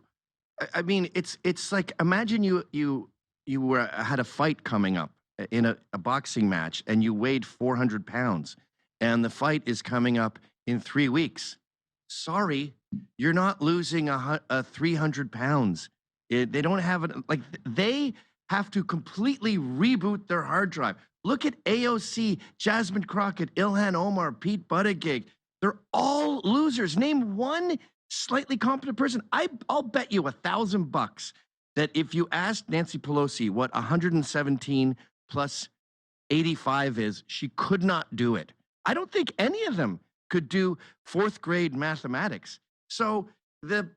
[SPEAKER 2] I mean, it's like, imagine you had a fight coming up in a boxing match, and you weighed 400 pounds, and the fight is coming up in 3 weeks. Sorry, you're not losing 300 pounds. They don't have it. Like, they have to completely reboot their hard drive. Look at AOC, Jasmine Crockett, Ilhan Omar, Pete Buttigieg. They're all losers. Name one slightly competent person. I'll bet you $1,000 that if you asked Nancy Pelosi what 117 plus 85 is, she could not do it. I don't think any of them could do 4th grade mathematics. So the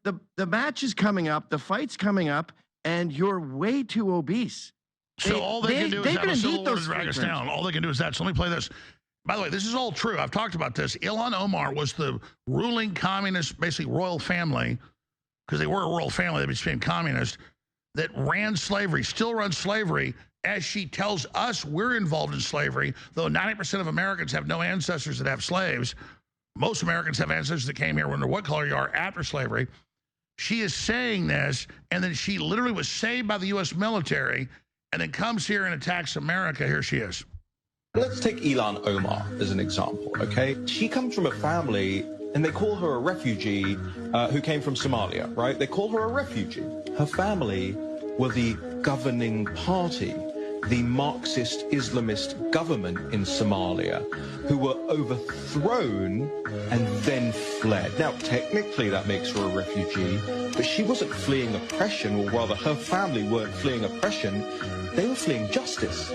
[SPEAKER 2] match is coming up, the fight's coming up, and you're way too obese.
[SPEAKER 1] So all they can do is have a civil war to drag us down. All they can do is that. So let me play this. By the way, this is all true. I've talked about this. Ilhan Omar was the ruling communist, basically royal family, because they were a royal family, they became communist, that ran slavery, still runs slavery, as she tells us we're involved in slavery, though 90% of Americans have no ancestors that have slaves. Most Americans have ancestors that came here, no matter what color you are, after slavery. She is saying this, and then she literally was saved by the U.S. military, and then comes here and attacks America. Here she is.
[SPEAKER 6] Let's take Ilhan Omar as an example, okay? She comes from a family, and they call her a refugee who came from Somalia, right? They call her a refugee. Her family were the governing party, the Marxist Islamist government in Somalia, who were overthrown and then fled. Now, technically that makes her a refugee, but she wasn't fleeing oppression, or rather her family weren't fleeing oppression, they were fleeing justice.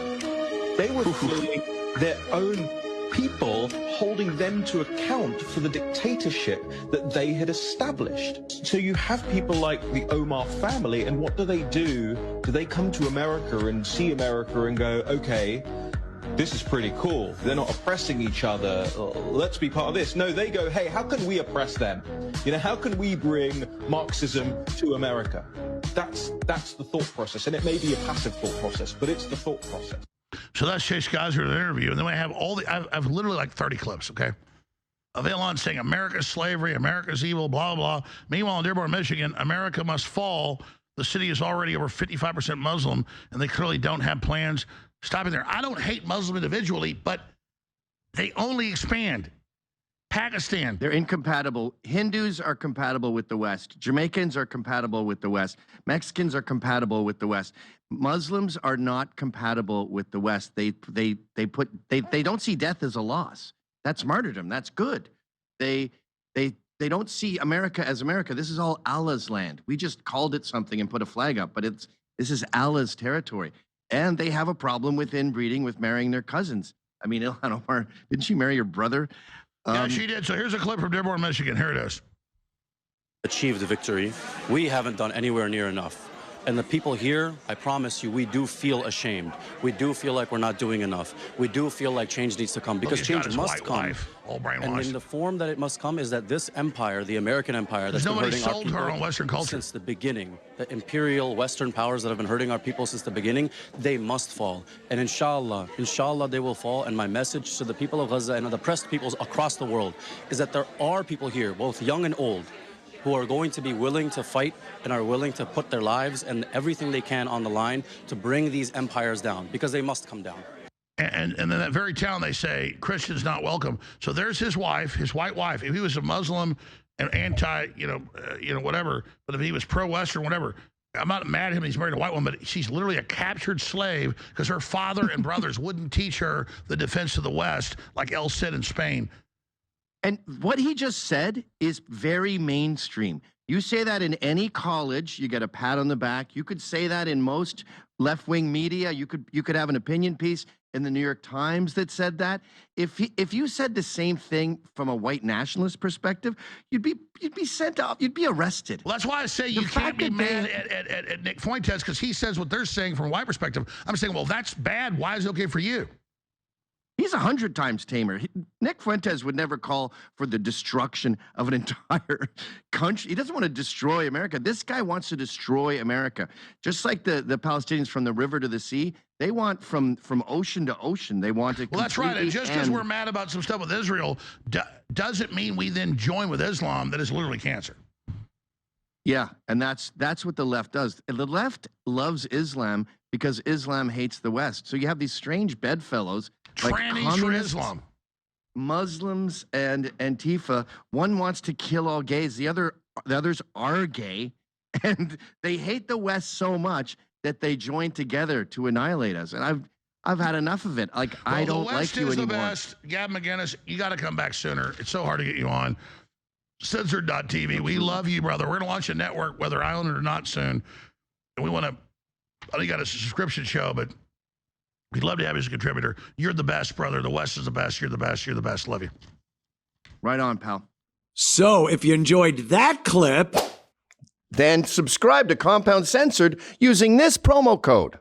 [SPEAKER 6] They were fleeing their own people, holding them to account for the dictatorship that they had established. So you have people like the Omar family, and what do? Do they come to America and see America and go, okay, this is pretty cool. They're not oppressing each other. Let's be part of this. No, they go, hey, how can we oppress them? You know, how can we bring Marxism to America? That's the thought process, and it may be a passive thought process, but it's the thought process.
[SPEAKER 1] So that's Chase Geiser in an interview. And then I have all the, I've literally like 30 clips, okay, of Ilhan saying America's slavery, America's evil, blah, blah. Meanwhile, in Dearborn, Michigan, America must fall. The city is already over 55% Muslim, and they clearly don't have plans stopping there. I don't hate Muslim individually, but they only expand. Pakistan.
[SPEAKER 2] They're incompatible. Hindus are compatible with the West. Jamaicans are compatible with the West. Mexicans are compatible with the West. Muslims are not compatible with the West. They don't see death as a loss. That's martyrdom. That's good. They don't see America as America. This is all Allah's land. We just called it something and put a flag up, but this is Allah's territory. And they have a problem with inbreeding, with marrying their cousins. I mean, Ilhan Omar, didn't she marry your brother?
[SPEAKER 1] Yeah, she did. So here's a clip from Dearborn, Michigan. Here it is.
[SPEAKER 7] Achieved the victory. We haven't done anywhere near enough. And the people here, I promise you, we do feel ashamed. We do feel like we're not doing enough. We do feel like change needs to come, because change must come.
[SPEAKER 1] Wife, all brainwashed.
[SPEAKER 7] And in the form that it must come is that this empire, the American empire, that's been hurting our people
[SPEAKER 1] her on Western culture
[SPEAKER 7] since the beginning, the imperial Western powers that have been hurting our people since the beginning, they must fall. And inshallah, they will fall. And my message to the people of Gaza and the oppressed peoples across the world is that there are people here, both young and old, who are going to be willing to fight and are willing to put their lives and everything they can on the line to bring these empires down, because they must come down.
[SPEAKER 1] And in that very town, they say Christians not welcome. So there's his wife, his white wife. If he was a Muslim and anti, whatever, but if he was pro-Western, whatever, I'm not mad at him. He's married a white woman, but she's literally a captured slave because her father and brothers wouldn't teach her the defense of the West like El Cid in Spain.
[SPEAKER 2] And what he just said is very mainstream. You say that in any college, you get a pat on the back. You could say that in most left-wing media. You could have an opinion piece in the New York Times that said that. If you said the same thing from a white nationalist perspective, you'd be sent off. You'd be arrested.
[SPEAKER 1] Well, that's why I say you can't be mad at Nick Fuentes, because he says what they're saying from a white perspective. I'm saying, well, that's bad. Why is it okay for you?
[SPEAKER 2] He's 100 times tamer. Nick Fuentes would never call for the destruction of an entire country. He doesn't want to destroy America. This guy wants to destroy America. Just like the Palestinians from the river to the sea, they want from ocean to ocean. They want to.
[SPEAKER 1] Well, that's right. And just because we're mad about some stuff with Israel doesn't mean we then join with Islam. That is literally cancer.
[SPEAKER 2] Yeah, and that's what the left does. The left loves Islam because Islam hates the West. So you have these strange bedfellows like
[SPEAKER 1] trannies for Islam,
[SPEAKER 2] Muslims, and Antifa. One wants to kill all gays. The others are gay, and they hate the West so much that they join together to annihilate us. And I've had enough of it. Like, I don't like you anymore.
[SPEAKER 1] The West is the best. Gavin McInnes, you got to come back sooner. It's so hard to get you on. Censored.tv. We love you, brother. We're going to launch a network, whether I own it or not, soon. And we want to, I know you got a subscription show, but we'd love to have you as a contributor. You're the best, brother. The West is the best. You're the best. You're the best. Love you.
[SPEAKER 2] Right on, pal.
[SPEAKER 3] So if you enjoyed that clip,
[SPEAKER 2] then subscribe to Compound Censored using this promo code.